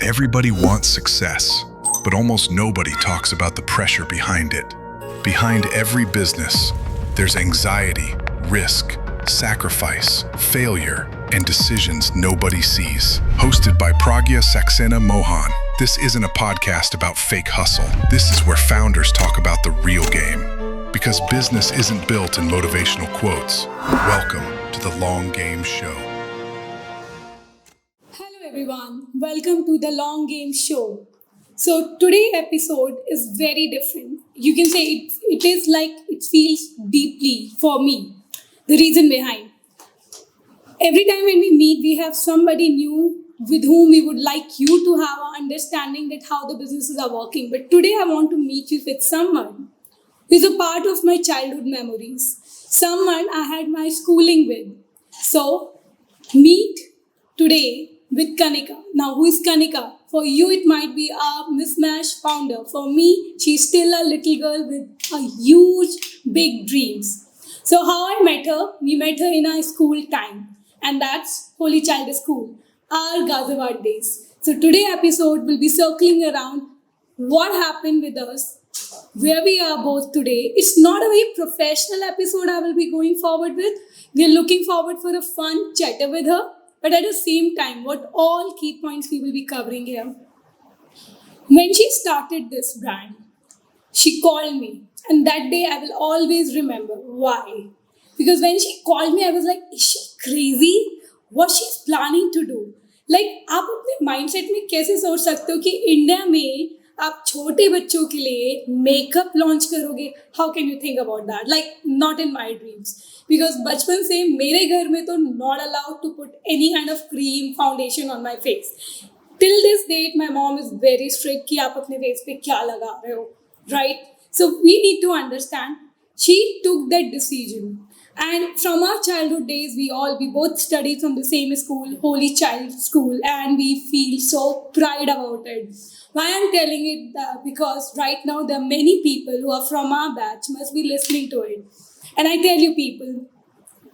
Everybody wants success, but almost nobody talks about the pressure behind it. Behind every business, there's anxiety, risk, sacrifice, failure, and decisions nobody sees. Hosted by Pragya Saxena Mohan, this isn't a podcast about fake hustle. This is where founders talk about the real game. Because business isn't built in motivational quotes. Welcome to the Long Game Show. Hello everyone, welcome to the Long Game Show. So today's episode is very different. You can say it is like it feels deeply for me. The reason behind. Every time when we meet, we have somebody new with whom we would like you to have an understanding that how the businesses are working. But today I want to meet you with someone who is a part of my childhood memories. Someone I had my schooling with. So meet today with Kanika. Now, who is Kanika? For you, it might be a mismatched founder. For me, she's still a little girl with a huge, big dreams. So, how I met her? We met her in our school time, and that's Holy Child School, our Ghaziabad days. So, today episode will be circling around what happened with us, where we are both today. It's not a very professional episode I will be going forward with. We are looking forward for a fun chatter with her. But at the same time, what all key points we will be covering here. When she started this brand, she called me. And that day I will always remember. Why? Because when she called me, I was like, is she crazy? What she's planning to do? Like, आप अपने mindset में कैसे सोच सकते हो कि India में आप छोटे बच्चों के लिए मेकअप लॉन्च करोगे? How can you think about that? Like, not in my dreams. Because बचपन से मेरे घर में तो not allowed to put any kind of cream, foundation on my face. Till this date, my mom is very strict कि आप अपने face पे क्या लगा रहे हो, right? So we need to understand. She took that decision. And from our childhood days, we both studied from the same school, Holy Child School, and we feel so pride about it. Why I'm telling it because right now there are many people who are from our batch must be listening to it. And I tell you people,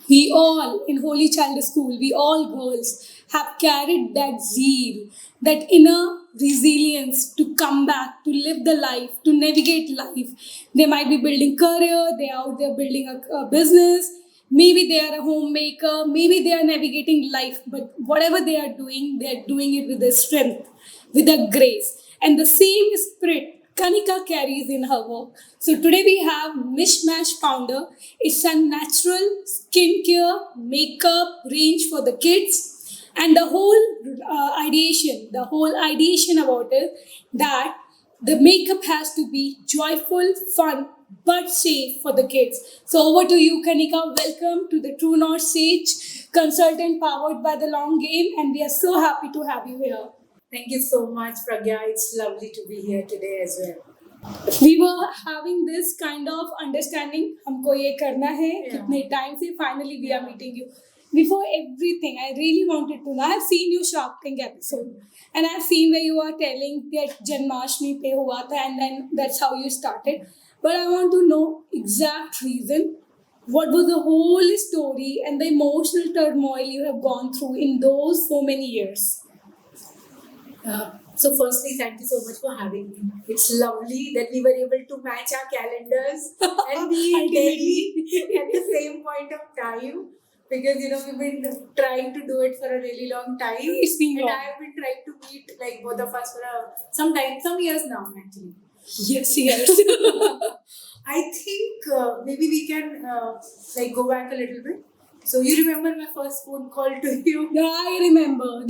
we all in Holy Child School, we all girls have carried that zeal, that inner resilience to come back, to live the life, to navigate life. They might be building career, they are out there building a business, maybe they are a homemaker, maybe they are navigating life, but whatever they are doing it with a strength, with a grace. And the same spirit Kanika carries in her work. So today we have Mishmash founder. It's a natural skincare makeup range for the kids, and the whole ideation about it that the makeup has to be joyful, fun, but safe for the kids. So over to you, Kanika. Welcome to the True North Sage consultant powered by the Long Game, and we are so happy to have you here. Thank you so much, Pragya. It's lovely to be here today as well. We were having this kind of understanding, हमको ये करना है, कितने time से finally we are meeting you. Before everything, I really wanted to know. I have seen your Shark Tank episode, and I have seen where you are telling that Janmashtami पे हुआ था, and then that's how you started. But I want to know exact reason. What was the whole story and the emotional turmoil you have gone through in those so many years? So firstly, thank you so much for having me. It's lovely that we were able to match our calendars and be in Delhi at the same point of time. Because, we've been trying to do it for a really long time. It's been long. And I have been trying to meet like both of us for some years now actually. Yes. I think maybe we can go back a little bit. So you remember my first phone call to you? Yeah, I remember.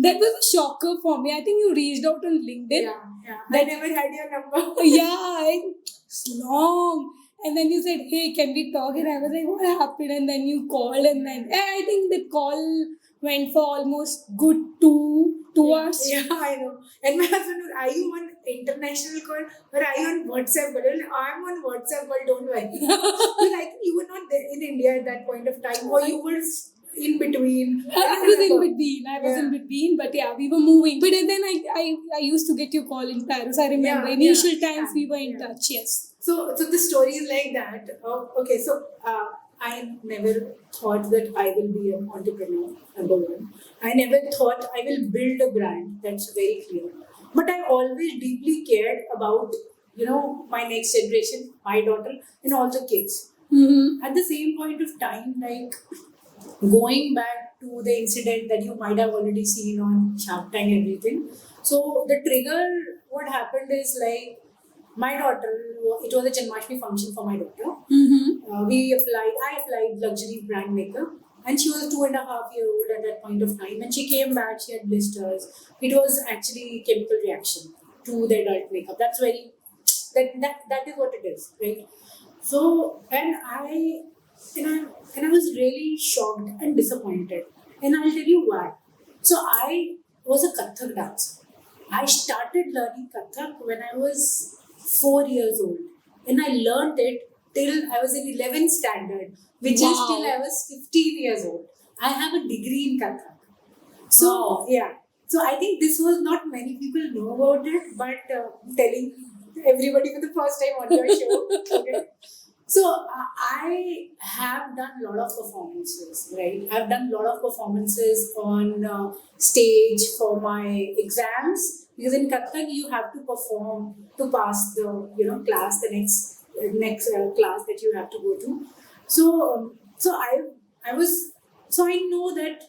That was a shocker for me. I think you reached out on LinkedIn. Yeah. I never had your number. It's long. And then you said, hey, can we talk? And I was like, what happened? And then you called, and then I think the call went for almost good two hours. Yeah, I know. And my husband was, are you on international call or are you on WhatsApp call? I'm on WhatsApp call, don't worry. But I think you were not there in India at that point of time, or you were in between. I was in between, but yeah, we were moving. But then I used to get your call in Paris. I remember initial times we were in touch. Yes. So the story is like that. Okay, so I never thought that I will be an entrepreneur, number one. I never thought I will build a brand. That's very clear. But I always deeply cared about, my next generation, my daughter, and all the kids. Mm-hmm. At the same point of time, like going back to the incident that you might have already seen on Shark Tank and everything. So the trigger, what happened is like my daughter, it was a Janmashtami function for my daughter. Mm-hmm. I applied luxury brand makeup, and she was 2.5 years old at that point of time. And she came back, she had blisters. It was actually chemical reaction to the adult makeup. That's very that is what it is, right? So and I was really shocked and disappointed. And I'll tell you why. So I was a Kathak dancer. I started learning Kathak when I was 4 years old. And I learned it till I was in 11th standard, which is Wow. till I was 15 years old. I have a degree in Kathak. So, Wow. yeah. So I think this was not many people know about it, but telling everybody for the first time on your show. Okay. So I have done a lot of performances, right? I've done a lot of performances on stage for my exams, because in Kathak you have to perform to pass the class, the next class that you have to go to. So I was so I know that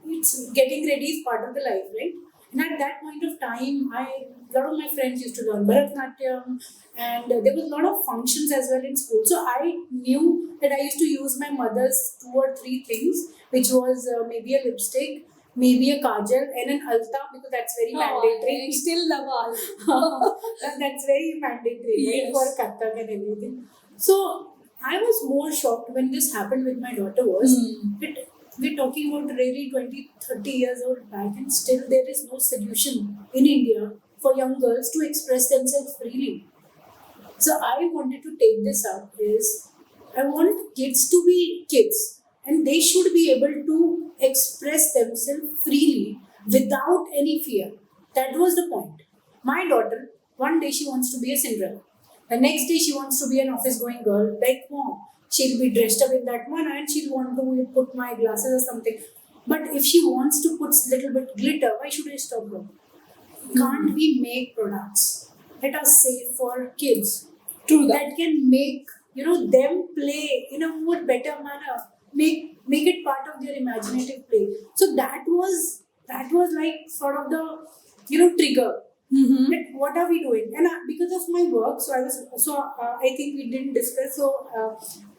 it's getting ready is part of the life, right? And at that point of time, a lot of my friends used to learn Bharatanatyam, and there was a lot of functions as well in school. So I knew that I used to use my mother's 2 or 3 things, which was maybe a lipstick, maybe a kajal, and an alta, because that's very mandatory. I still love all. That's very mandatory, right, Yes. for Kathak and everything. So I was more shocked when this happened with my daughter was that we're talking about really 20, 30 years old back, and still there is no solution in India for young girls to express themselves freely. So I wanted to take this up is I want kids to be kids, and they should be able to express themselves freely without any fear. That was the point. My daughter, one day she wants to be a Cinderella. The next day she wants to be an office going girl like mom. She'll be dressed up in that one and she'll want to put my glasses or something. But if she wants to put little bit glitter, why should I stop her? Can't we make products that are safe for kids? True that. That can make them play in a more better manner. Make it part of their imaginative play. So that was like sort of the trigger. Mm-hmm. That what are we doing? And because of my work, I think we didn't discuss. So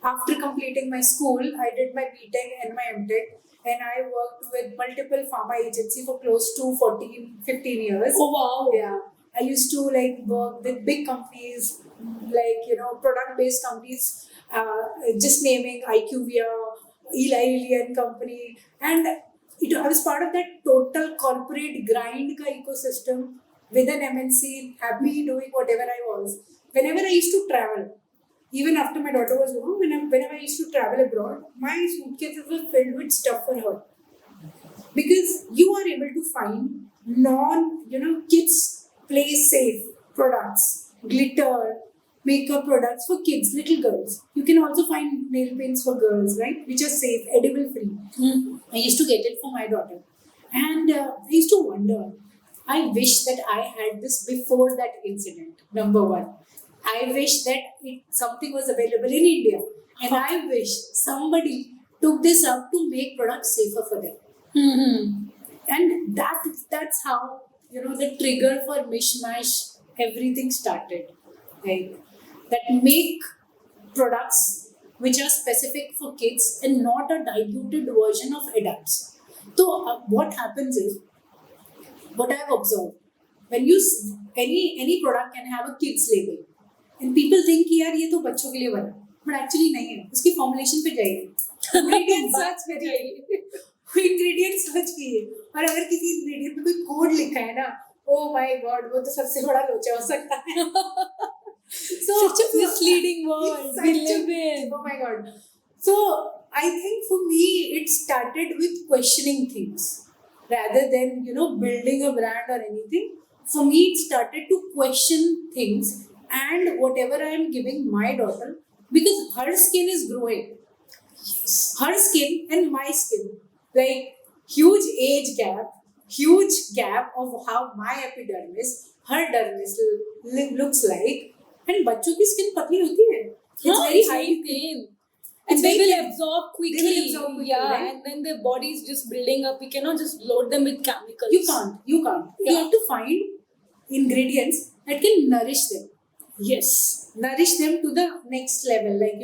after completing my school, I did my BTech and my MTech, and I worked with multiple pharma agency for close to 14, 15 years. Oh wow. Yeah, I used to like work with big companies, like product-based companies. Just naming IQVIA, Eli Lilly and Company, and I was part of that total corporate grind ka ecosystem with an MNC, happy doing whatever I was. Whenever I used to travel, even after my daughter was born, whenever I used to travel abroad, my suitcases were filled with stuff for her. Because you are able to find kids play safe products, glitter, makeup products for kids, little girls. You can also find nail paints for girls, right? Which are safe, edible free. I used to get it for my daughter. And I used to wonder, I wish that I had this before that incident, number one. I wish that something was available in India. And I wish somebody took this up to make products safer for them. Mm-hmm. And that's how, the trigger for Mishmash, everything started. Like, that make products which are specific for kids and not a diluted version of adults. So what happens is, what I have observed, when any product can have a kids label, and people think कि यार ये तो बच्चों के लिए बना, but actually नहीं है, उसकी formulation पे जाइए, ingredient search करिए, ingredient search कीजिए, और अगर किसी ingredient पे कोई code लिखा है ना, oh my god, वो तो सबसे बड़ा लोचा हो सकता है. Such a misleading world we live in. Oh my god. So I think for me it started with questioning things. Rather than building a brand or anything, for me it started to question things and whatever I am giving my daughter, because her skin is growing. Her skin and my skin, like huge age gap, huge gap of how my epidermis, her dermis looks like, and बच्चों की skin पतली होती है. It's very high pain. It's And they very will thin. absorb quickly. They will absorb quickly, yeah, right? and then their body is just building up. You cannot just load them with chemicals. You can't. You Yeah. have to find ingredients that can nourish them. Yes. Nourish them to the next level, like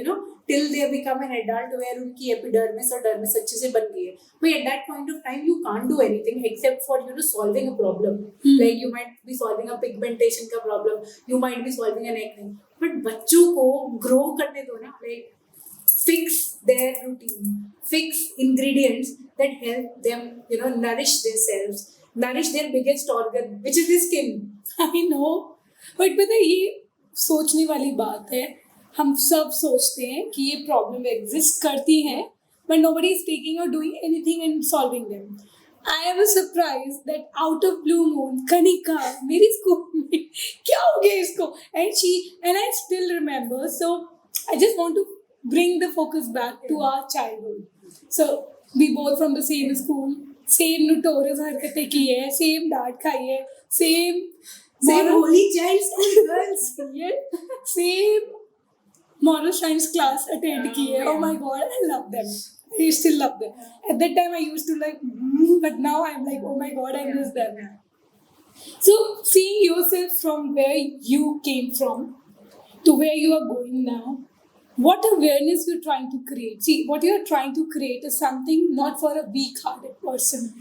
till they become an adult where उनकी epidermis और dermis अच्छे से बन गई है. But at that point of time, you can't do anything except for solving a problem. Like you might be solving a pigmentation का problem, you might be solving an acne. But बच्चों को grow करने दो ना, like fix their routine, fix ingredients that help them, nourish themselves, nourish their biggest organ, which is the skin. I know. But पता है ये सोचने वाली बात है. हम सब सोचते हैं कि ये प्रॉब्लम एग्जिस्ट करती हैं, but nobody is taking or doing anything and solving them. I was surprised that out of blue moon, Kanika, मेरी स्कूल में क्या हो गया इसको? And I still remember. So I just want to bring the focus back to our childhood. So we both from the same school, same notorious हरकतें की है, same डांट खाई है, same holy child school girls. Yeah, same moral science class attend की है. Oh my god, I love them. I still love them. At that time I used to like, but now I'm like, oh my god, I miss them. So seeing yourself from where you came from to where you are going now, what awareness you're trying to create. See, what you're trying to create is something not for a weak-hearted person.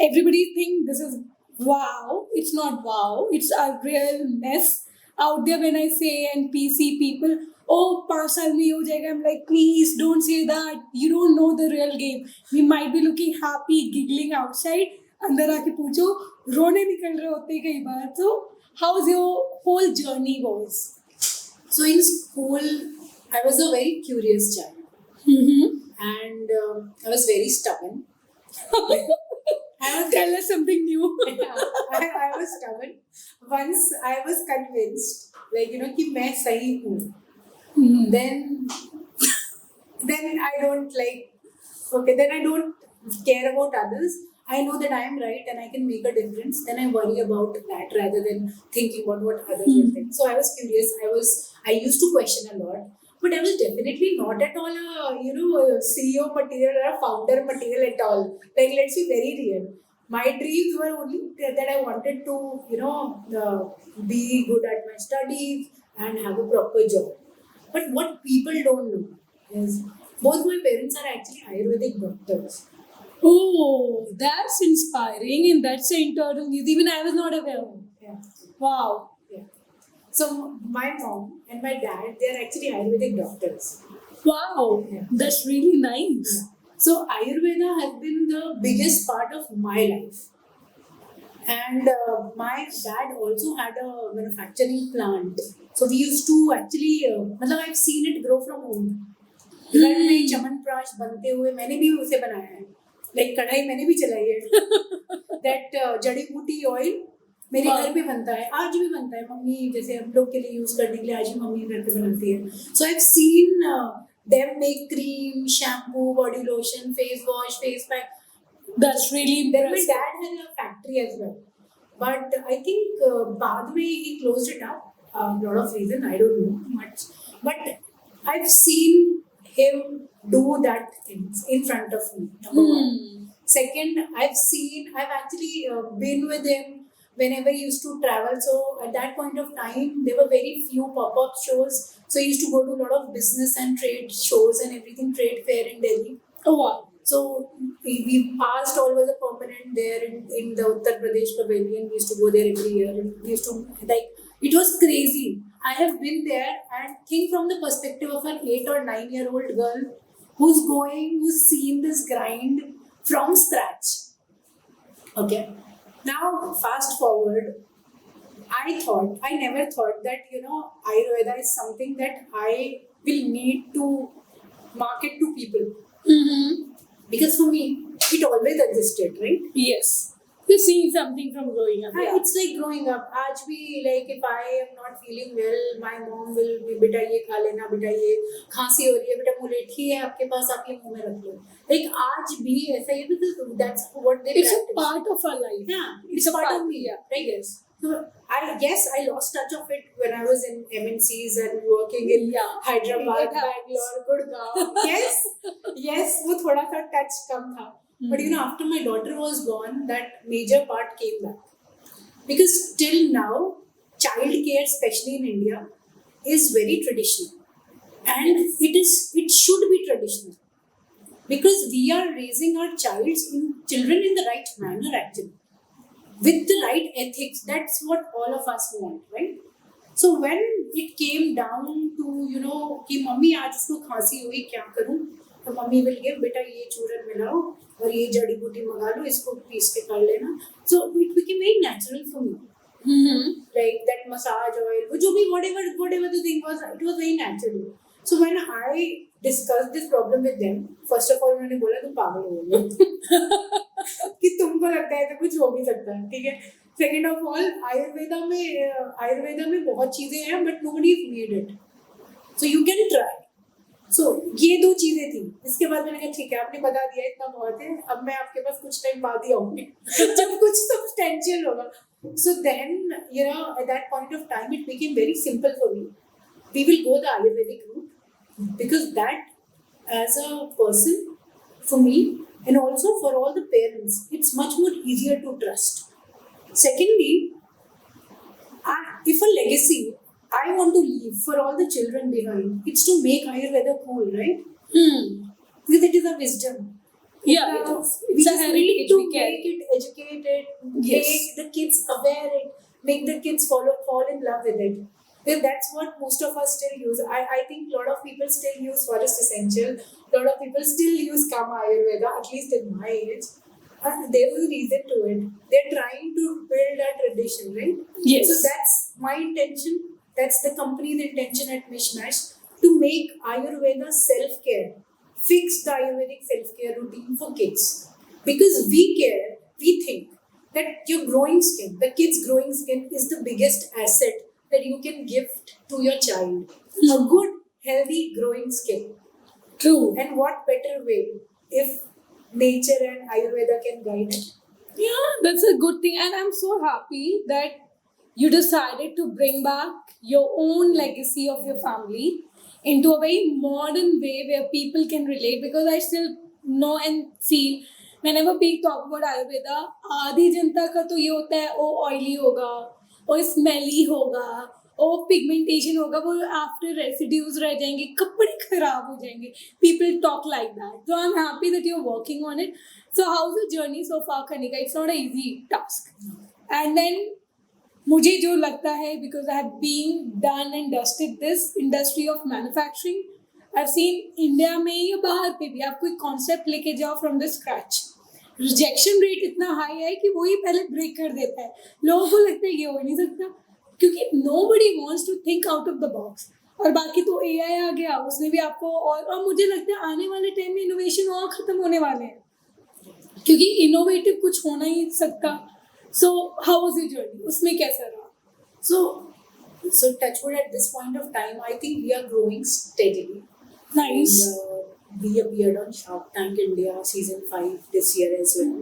Everybody think this is wow. It's not wow. It's a real mess out there. When I say and PC people, oh, 5 साल में हो जाएगा. I'm like, please don't say that. You don't know the real game. We might be looking happy, giggling outside. अंदर आके पूछो, रोने निकल रहे होते हैं कई बार. So, how's your whole journey was? So in school, I was a very curious child. And I was very stubborn. Tell us something new. I was stubborn. Once I was convinced, like, कि मैं सही हूँ. Then I don't then I don't care about others. I know that I am right and I can make a difference. Then I worry about that rather than thinking about what others will think. So I was curious. I used to question a lot. But I was definitely not at all a CEO material or a founder material at all. Like, let's be very real. My dreams were only that I wanted to, be good at my studies and have a proper job. But what people don't know is both my parents are actually Ayurvedic doctors. Oh, that's inspiring and that's an internal news. Even I was not aware. Yeah. Wow. Yeah. So my mom and my dad, they are actually Ayurvedic doctors. Wow. Yeah. That's really nice. Yeah. So Ayurveda has been the biggest part of my life. And my dad also had a manufacturing plant. So we used to actually, I've seen it grow from home. घर में च्यवनप्राश बनते हुए मैंने भी उसे बनाया है. Like कढ़ाई मैंने भी चलाई है. That जड़ी बूटी oil मेरे घर पे बनता है, आज भी बनता है. मम्मी जैसे हम लोग के लिए यूज करने के लिए आज भी मम्मी घर पे बनाती है. So I've seen them make cream, shampoo, body lotion, face wash, face pack. That's really Then my impressive. dad had a factory as well. But I think बाद में he closed it up. A lot of reason, I don't know much. But I've seen him do that things in front of me. Number one. Second, I've actually been with him whenever he used to travel. So at that point of time, there were very few pop-up shows. So he used to go to a lot of business and trade shows and everything, trade fair in Delhi. Oh, wow. So we passed always a permanent there in the Uttar Pradesh Pavilion. We used to go there every year. And we used to it was crazy. I have been there and think from the perspective of an 8 or 9-year-old girl who's seen this grind from scratch. Okay. Now fast forward, I never thought that Ayurveda is something that I will need to market to people. Because for me, it always existed, right? Yes. You're seeing something from growing up. Yeah. It's like growing up. आज भी like if I am not feeling well, my mom will be बेटा ये खा लेना, बेटा ये खांसी हो रही है, बेटा मुलेठी है आपके पास, आप ये मुंह में रख लो. Like आज भी ऐसा ही because that's what they It's practice. a part of our life. Yeah, it's a part of me. Yeah. I guess. So I lost touch of it when I was in MNCs and working in Hyderabad, It happens. Bangalore, Gurgaon. yes, वो थोड़ा सा touch कम था. But you know, after my daughter was born, that major part came back. Because till now, child care, especially in India, is very traditional. And it should be traditional. Because we are raising our children in the right manner actually. With the right ethics. That's what all of us want, right? So when it came down to, you know, कि mummy आज उसको खांसी हुई क्या करूं? तो mummy will give बेटा ये चूरन मिलाओ और ये जड़ी बूटी मंगा लो इसको पीस के कर लेना. So it became very natural for me. Like that massage oil, जो भी whatever the thing was, it was very natural. So when I discussed this problem with them, first of all उन्होंने बोला तुम पागल हो गए कि तुमको लगता है तो कुछ हो भी सकता है, ठीक है. सेकेंड ऑफ ऑल आयुर्वेदा में बहुत चीजें हैं but nobody is made it, so you can try. So ये दो चीजें थी. इसके बाद मैंने कहा ठीक है आपने बता दिया इतना बहुत है, अब मैं आपके पास कुछ टाइम बाद ही आऊंगी जब कुछ सब्सटेंशियल होगा. So then you know at that point of time it became very simple for me. We will go the ayurvedic route because that as a person for me and also for all the parents, it's much more easier to trust. Secondly, if a legacy I want to leave for all the children behind, it's to make Ayurveda cool, right? Because it is a wisdom. Yeah, it is. We It's a just heritage need to we carry. make it educated, Yes. make the kids aware, make the kids fall in love with it. Then that's what most of us still use. I think a lot of people still use Forest Essential. A lot of people still use Kama Ayurveda, at least in my age. And there was a reason to it. They're trying to build a tradition, right? Yes. So that's my intention. That's the company's intention at Mishmash to make Ayurveda self-care. Fix the Ayurvedic self-care routine for kids. Because we think that your growing skin, the kid's growing skin is the biggest asset that you can gift to your child. A good, healthy, growing skin. True. And what better way if nature and Ayurveda can guide it? Yeah, that's a good thing. And I'm so happy that you decided to bring back your own legacy of your family into a very modern way where people can relate. Because I still know and feel whenever people talk about Ayurveda, आधी जनता का तो ये होता है वो oily होगा, और smelly होगा, और पिगमेंटेशन होगा, वो आफ्टर रेसिड्यूज रह जाएंगे, कपड़े खराब हो जाएंगे. People talk like that. So I am happy that you are working on it. So how is the journey so far Kanika? It's not a easy task. And then मुझे जो लगता है, because I have been done and dusted this industry of manufacturing, I have seen India में या बाहर पे भी, आप कोई कॉन्सेप्ट लेके जाओ from the scratch, rejection rate इतना हाई है कि वही पहले ब्रेक कर देता है. लोगों को लगता है ये हो नहीं सकता, क्योंकि nobody wants to think out of the box. और बाकी तो AI आ गया, उसने भी आपको और मुझे लगता है आने वाले टाइम में इनोवेशन और खत्म होने वाले हैं, क्योंकि इनोवेटिव कुछ होना ही सकता. So how was your journey? उसमें कैसा रहा? So touchwood at this point of time, I think we are growing steadily. Nice. And we appeared on Shark Tank India season 5 this year as well.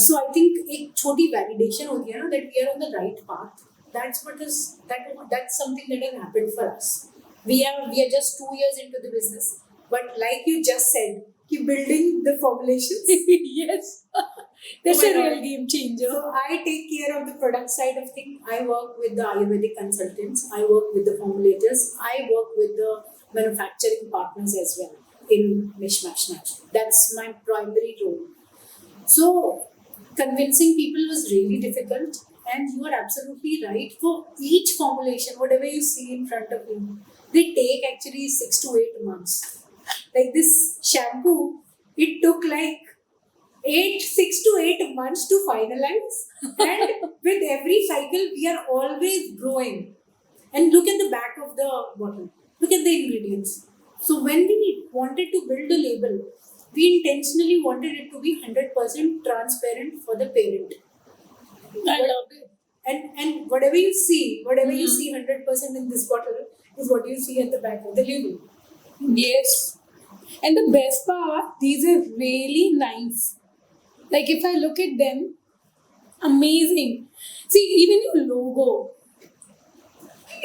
So I think एक छोटी validation होती है ना that we are on the right path. That's something that has happened for us. We are just 2 years into the business, but like you just said, keep building the formulations. Yes. That's a real game changer. So I take care of the product side of things. I work with the Ayurvedic consultants. I work with the formulators. I work with the manufacturing partners as well in Mishmash. That's my primary role. So convincing people was really difficult. And you are absolutely right. For each formulation, whatever you see in front of you, they take actually 6 to 8 months. Like this shampoo, it took like 6 to 8 months to finalize. And with every cycle, we are always growing. And look at the back of the bottle. Look at the ingredients. So when we wanted to build a label, we intentionally wanted it to be 100% transparent for the parent. I love it. And whatever you see 100% in this bottle is what you see at the back of the label. Yes. And the best part, these are really nice. Like if I look at them, amazing. See, even your logo.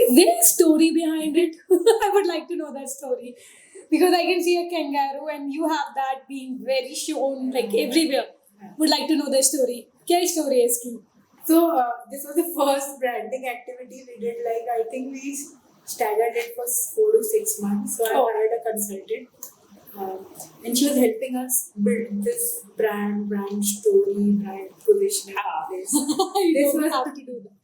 Is there a story behind it? I would like to know that story. Because I can see a kangaroo and you have that being very shown like everywhere. Would like to know the story. क्या story है इसकी? So this was the first branding activity we did. Like I think we staggered it for 4 to 6 months. So I hired a consultant, and she was helping us build this brand story, brand positioning. This was have to do that.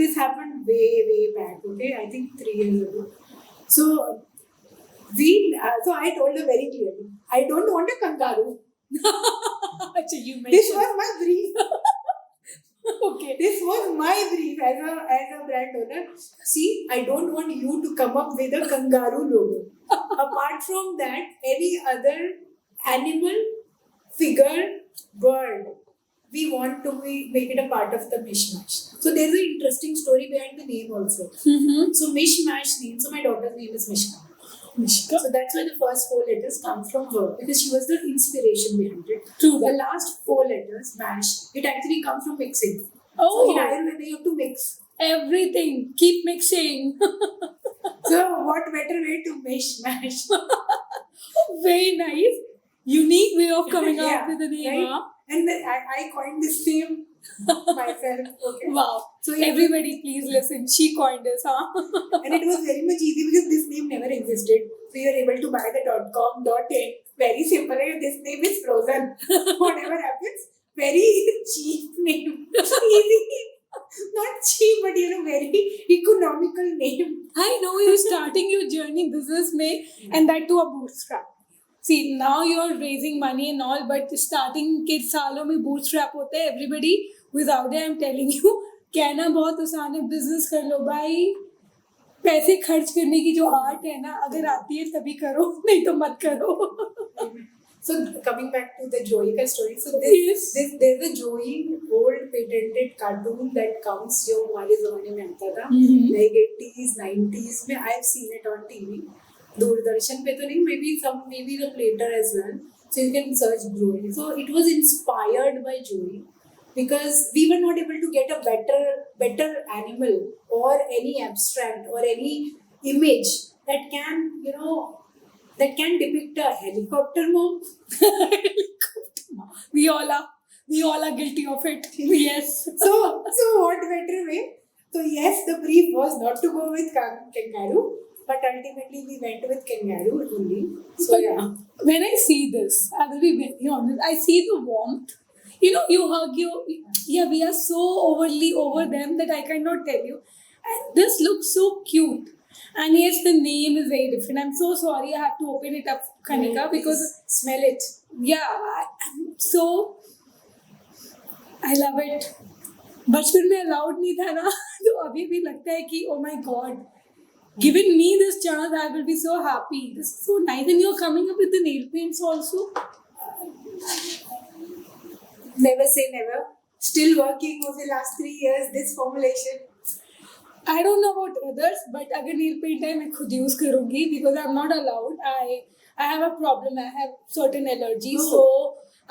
This happened way back. Okay, I think 3 years ago. So so I told her very clearly, I don't want a kangaroo. You mentioned. This was my brief. Okay. This was my brief as a brand owner. See, I don't want you to come up with a kangaroo logo. Apart from that, any other animal, figure, bird, we want to make it a part of the mishmash. So there's an interesting story behind the name also. Mm-hmm. So mishmash name. So my daughter's name is Mishka. Mishka. So that's why the first 4 letters come from her, because she was the inspiration behind it. True. The last 4 letters, mash, it actually comes from mixing. Oh. So in Ayurveda, you have to mix. Everything. Keep mixing. So what better way to mash? Very nice. Unique way of coming Yeah, up with the name. right? Huh? And then I coined this name myself. Okay. Wow. So Everybody please listen. She coined this, huh? and it was very much easy because this name never existed. So you were able to buy the .com, .in. Very simple. And this name is frozen. Whatever happens, very cheap name. Easy. Not cheap, but very economical name. I know you're starting your journey business में and that to a bootstrap. See, now you're raising money and all, but starting के सालों में bootstrap होता है. Everybody without it, I'm telling you, कहना बहुत आसान है, business कर लो भाई. पैसे खर्च करने की जो आर्ट है ना, अगर आती है तभी करो, नहीं तो मत करो. So coming back to the Joey ka story, so there's a Joey old patented cartoon that comes जो हमारे ज़माने में आता था, like 80s, 90s में I've seen it on TV. Doordarshan पे तो नहीं, maybe the later as well. So you can search Joey. So it was inspired by Joey because we were not able to get a better animal or any abstract or any image that can depict a helicopter mom. We all are guilty of it. Yes. So what better way? So yes, the brief was not to go with kangaroo, but ultimately we went with kangaroo only. So But yeah. when I see this, I will be very honest. I see the warmth. You hug yeah, we are so overly over them that I cannot tell you. And this looks so cute. And yes, the name is very different. I'm so sorry I have to open it up, Kanika, because Smell it. I love it. बचपन में allowed नहीं था ना, तो अभी भी लगता है कि oh my god, given me this chance, I will be so happy. This is so nice. And you're coming up with the nail paints also. Never say never. Still working over the last 3 years, this formulation. I don't know about others, but अगर nail paint है मैं खुद use करूँगी because I'm not allowed. I have a problem. I have certain allergies. Oh. So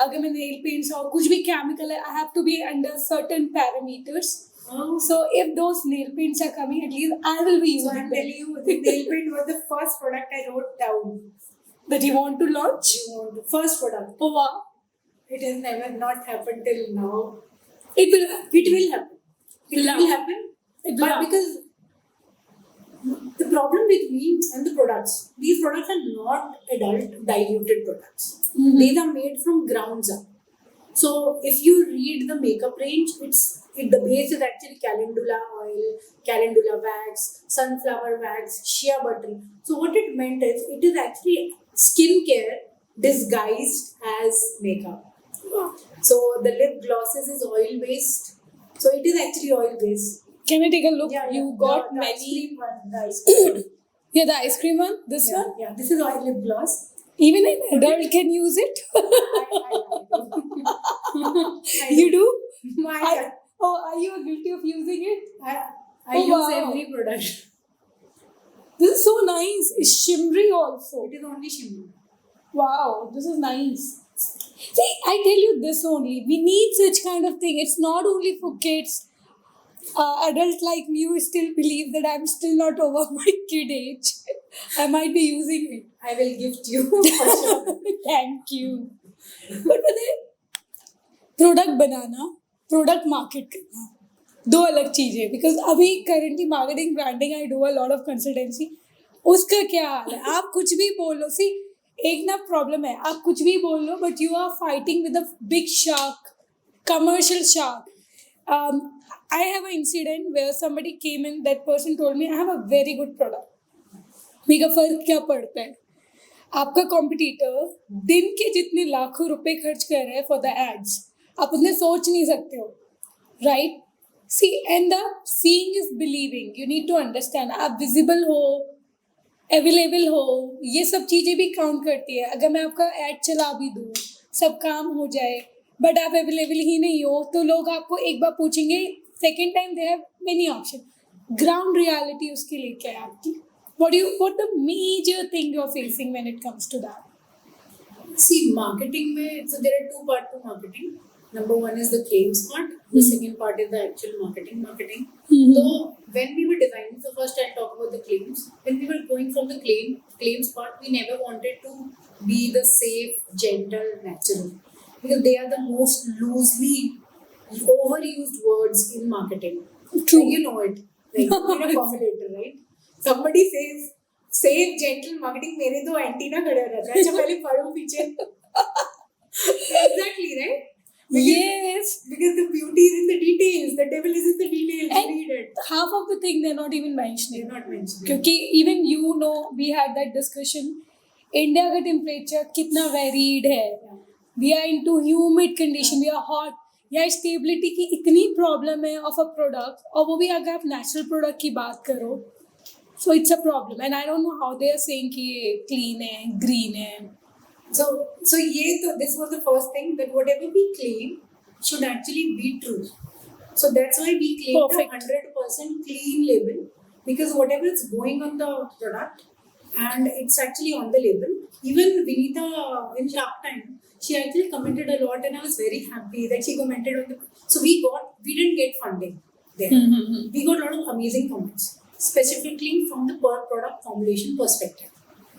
अगर मैं nail paints और कुछ भी chemical है, I have to be under certain parameters. Oh. So if those nail paints are coming, at least I will be So using I'm them. telling you, the nail paint was the first product I wrote down. That you want to launch? First product. Oh wow. It has never not happened till now. It will happen. It will happen. It Yeah. will happen. It will But happen. because the problem with me and the products, these products are not adult diluted products. Mhm. These are made from grounds up. So if you read the makeup range, the base is actually calendula oil, calendula wax, sunflower wax, shea butter. So what it meant is it is actually skincare disguised as makeup. So the lip glosses is oil based. So it is actually oil based. Can I take a look? Yeah, You got the ice many. cream one, the ice cream one. Yeah, the ice cream one. This Yeah, one. yeah. This is oil lip gloss. Even an adult can use it. I You do? My, Are you guilty of using it? I Oh, use wow. every product. This is so nice. It's shimmery also. It is only shimmer. Wow, this is nice. See, I tell you this only. We need such kind of thing. It's not only for kids. Adults like me who still believe that I'm still not over my kid age. I might be using it. I will gift you for sure. Thank you. But पता है, product बनाना, product market करना, दो अलग चीजें. Because अभी currently marketing branding I do a lot of consultancy. उसका क्या हाल है? आप कुछ भी बोलो. सी, एक ना प्रॉब्लम है, आप कुछ भी बोल लो but you are fighting with a big shark, commercial shark. I have an incident where somebody came in, that person told me, I have a very good product. मेरा फर्क क्या पड़ता है? आपका कॉम्पिटिटर दिन के जितने लाखों रुपए खर्च कर रहे हैं फॉर द एड्स, आप उतने सोच नहीं सकते हो, right? See, and the seeing is believing. You need to understand. आप विजिबल हो, अवेलेबल हो, ये सब चीज़ें भी काउंट करती है. अगर मैं आपका एड चला भी दूँ, सब काम हो जाए, बट आप अवेलेबल ही नहीं हो, तो लोग आपको एक बार पूछेंगे, second time they have many option. Ground reality उसके लिए क्या है आपकी? What the major thing you're facing when it comes to that? See, marketing mein, so there are two parts to marketing. Number one is the claims part. The second part is the actual marketing. So when we were designing, so first I'll talk about the claims. When we were going from the claims part, we never wanted to be the safe, gentle, natural, because they are the most loosely overused words in marketing. True. Like, you know it. Like you're a formulator, right? Somebody says safe, gentle marketing. मेरे दो antenna खड़े हो जाते हैं. अच्छा पहले पढ़ो पीछे. Exactly, right? Yes. Because the beauty is in the details. The devil is in the details. And Read it. half of the thing they're not even mentioning. They're not mentioning. क्योंकि even you know, we had that discussion. India का temperature कितना varied है. We are into humid condition. We are hot. या stability की इतनी problem है of a product, और वो भी अगर आप नेचुरल प्रोडक्ट की बात करो, so it's a problem. And I don't know how they are saying कि ये क्लीन है, ग्रीन है. So ये तो this was the first thing, that whatever we claim should actually be true. So that's why we claim Perfect. the 100% clean label, because whatever is going on the product and it's actually on the label. Even Vinita in Shark Tank, she actually commented a lot, and I was very happy that she commented on the. So we didn't get funding there. We got a lot of amazing comments, specifically from the per product formulation perspective.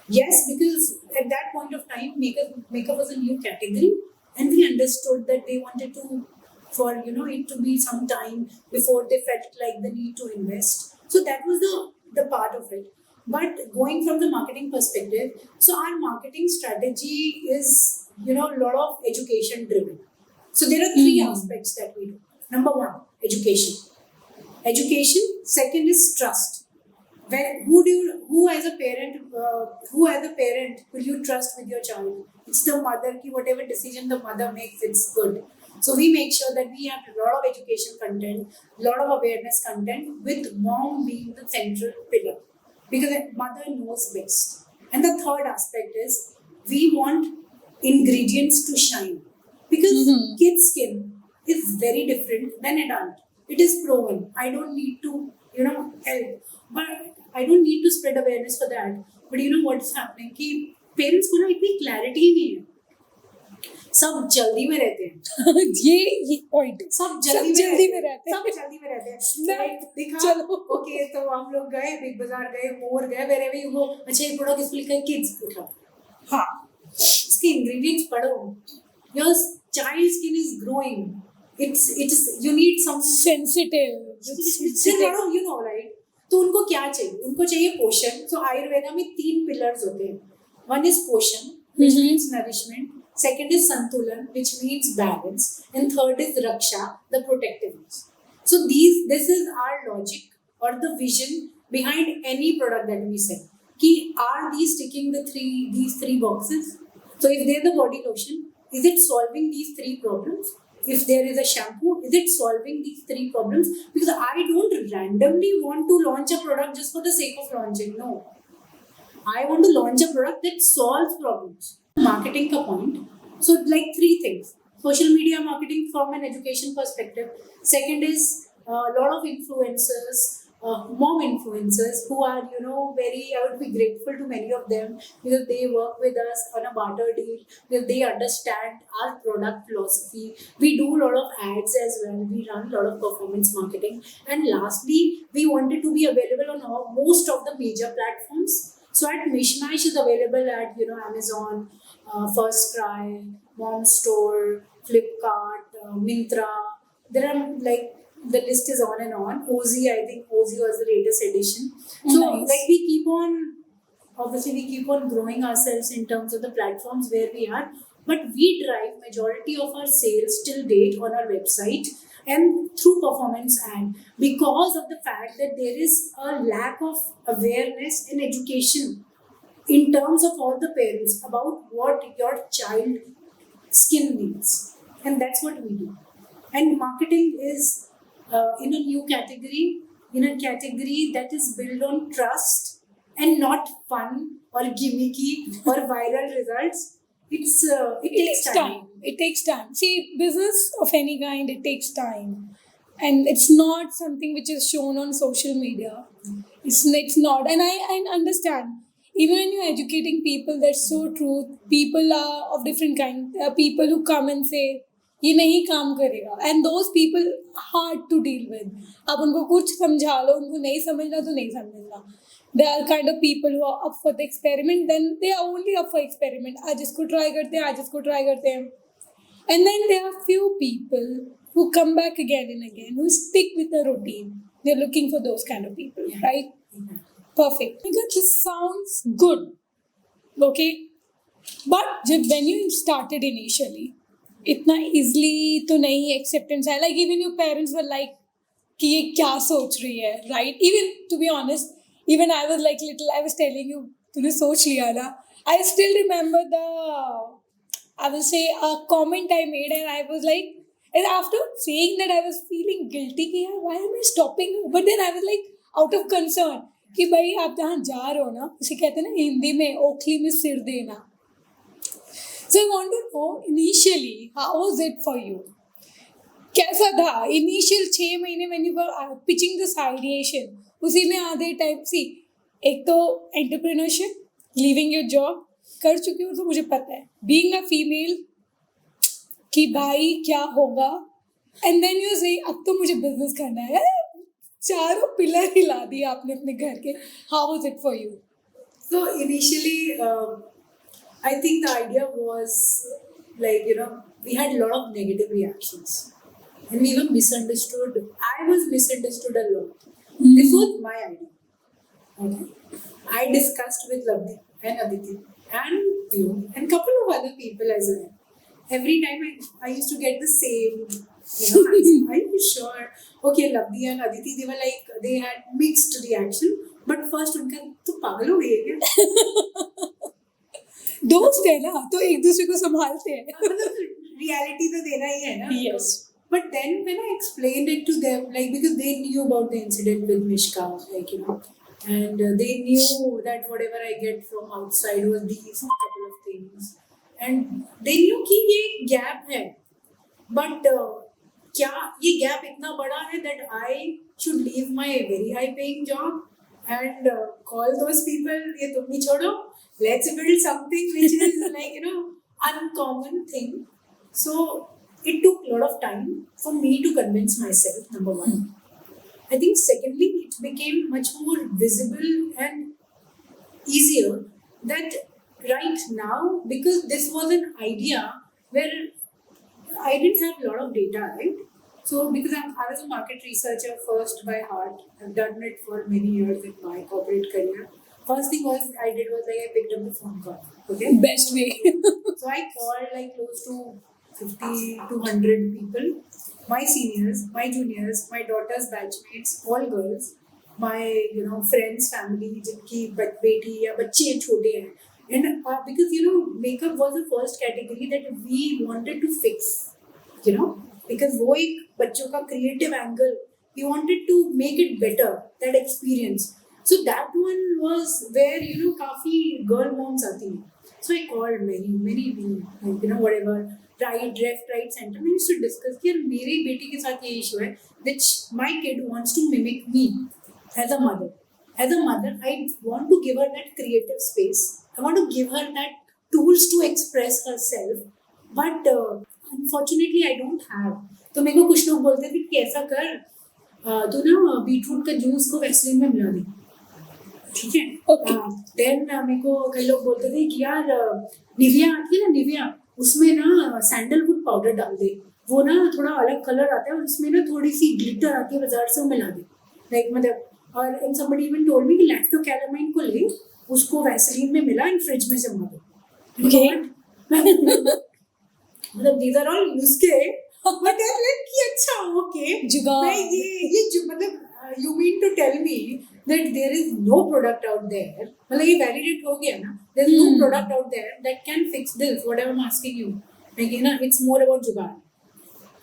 Yes, because at that point of time, makeup was a new category, and we understood that they wanted to, for it to be some time before they felt like the need to invest. So that was the part of it. But going from the marketing perspective, so our marketing strategy is a lot of education driven. So there are three aspects that we do. Number one, education. Second is trust. Who as a parent will you trust with your child? It's the mother. Ki whatever decision the mother makes, it's good. So we make sure that we have a lot of education content, a lot of awareness content, with mom being the central pillar, because the mother knows best. And the third aspect is we want ingredients to shine, because kids' skin is very different than adult. It is proven. I don't need to help, but I don't need to spread awareness for that. But you know what's happening कि parents को ना इतनी clarity ही नहीं है. सब जल्दी में रहते हैं. ये पॉइंट. सब जल्दी में रहते हैं. Snap. दिखा. चलो. ओके, तो हम लोग गए बिग बाजार गए, मोर गए, wherever you go. अच्छा ये प्रोडक्ट किस पे लिखा है? किड्स उठाओ. हाँ. इसके इंग्रेडिएंट्स पढ़ो. Your child skin is growing. It's you need some Sensitive. right? तो उनको क्या चाहिए? उनको चाहिए पोषण. So आयुर्वेदा में 3 pillars होते हैं. One is पोषण, which means nourishment. Second is संतुलन, which means balance, and third is raksha, the protectiveness. So this is our logic or the vision behind any product that we sell. कि are these ticking these three boxes? So if they're the body lotion, is it solving these 3 problems? If there is a shampoo, is it solving these 3 problems? Because I don't randomly want to launch a product just for the sake of launching. No. I want to launch a product that solves problems. Marketing ka point. So like three things. Social media marketing from an education perspective. Second is a lot of influencers, mom influencers who are, very, I would be grateful to many of them because they work with us on a barter deal, because they understand our product philosophy. We do a lot of ads as well. We run a lot of performance marketing. And lastly, we wanted to be available on most of the major platforms. So at Mishmash is available at, Amazon, First Cry, Mom Store, Flipkart, Myntra. There are like the list is on and on. Ozy, I think Ozy was the latest edition. So Nice. like we keep on growing ourselves in terms of the platforms where we are, but we drive majority of our sales till date on our website and through performance ad because of the fact that there is a lack of awareness and education in terms of all the parents about what your child skin needs, and that's what we do. And marketing is in a new category, in a category that is built on trust and not fun or gimmicky or viral results. It takes time. It takes time. See, business of any kind, it takes time. And it's not something which is shown on social media. It's not. And I understand. Even when you're educating people, that's so true. People are of different kind. There are people who come and say, ये नहीं काम करेगा. And those people hard to deal with. अब उनको कुछ समझा लो, उनको नहीं समझना तो नहीं समझना. There are kind of people who are up for the experiment, then they are only up for experiment. आज इसको try करते हैं, आज इसको try करते हैं. And then there are few people who come back again and again, who stick with the routine. They're looking for those kind of people, right? Perfect. Because this sounds good, okay? But when you started initially, इतना easily तो नहीं acceptance है. Like even your parents were like कि ये क्या सोच रही है, right? Even to be honest, even I was like little, I was telling you, तूने सोच लिया ना. I still remember I will say a comment I made, and I was like, and after saying that I was feeling guilty कि यार why am I stopping you? But then I was like out of concern कि भाई आप जहाँ जा रहे हो ना, उसे कहते हैं ना हिंदी में ओखली में सिर देना. So I want to know initially, how was it for you? कैसा था initial 6 महीने when you were pitching this ideation? उसी में आधे टाइप सी एक तो एंटरप्रेन्योरशिप, लीविंग योर जॉब कर चुकी हूँ तो मुझे पता है, बीइंग अ फीमेल कि भाई क्या होगा, एंड देन यू से अब तो मुझे बिजनेस करना है. चारों पिलर हिला दिए आपने अपने घर के. How was it for you? So initially, I think the idea was like, we had a lot of negative reactions and we were misunderstood. I was misunderstood a lot. This was my idea. Okay. I discussed with Labdi and Aditi and you and couple of other people as well. Every time I used to get the same, answer. Are you sure? Okay, Labdi and Aditi, they were like, they had mixed reaction. But first, उनका तो पागल हो गई है क्या? दोस्त है ना तो एक दूसरे को संभालते हैं. मतलब reality तो देना ही है ना. Yes. But then when I explained it to them, like because they knew about the incident with Mishka, like and they knew that whatever I get from outside was these couple of things, and they knew कि ये gap है, but क्या ये gap इतना बड़ा है that I should leave my very high paying job and call those people, ये तुम ही छोड़ो, let's build something which is like uncommon thing. So it took a lot of time for me to convince myself, number one. I think secondly, it became much more visible and easier that right now, because this was an idea where I didn't have a lot of data, right? So because I was a market researcher first by heart, I've done it for many years in my corporate career. First thing I did was I picked up the phone call. Okay. Best way. So I called like close to 50 to 100 people, my seniors, my juniors, my daughter's batchmates, all girls, my friends, family, जिनकी बेटी या बच्चे छोटे हैं, and because makeup was the first category that we wanted to fix, because वो एक बच्चों का creative angle, we wanted to make it better, that experience. So that one was where काफी girl moms आती हैं. So I called many like, whatever right center. I used to discuss कि यार मेरी बेटी के साथ ये issue है, which my kid wants to mimic me as a mother. As a mother, I want to give her that creative space. I want to give her that tools to express herself. But unfortunately, I don't have. तो मेरे को कुछ लोग बोलते थे कि ऐसा कर, तो ना बीटरूट का जूस को वैसलीन में मिला दे, ठीक है. देन मेरे को कई लोग बोलते थे कि यार निविया आती है ना, निविया उसमें ना सैंडलवुड पाउडर डाल दे, वो ना थोड़ा अलग कलर आता है और उसमें ना थोड़ी सी ग्लिटर आती है बाजार से, वो मिला दे. लाइक मतलब, और इन somebody even told me कि लैक्टोकैलामाइन को ले, उसको वैसलीन में मिला एंड फ्रिज में जमा दो. मतलब these are all नुस्खे, but I like कि अच्छा ओके जुगाड़. ये मतलब you mean to tell me that there is no product out there, मतलब ये validate हो गया ना, there is no product out there that can fix this whatever I'm asking you. like ना it's more about जुगाड़.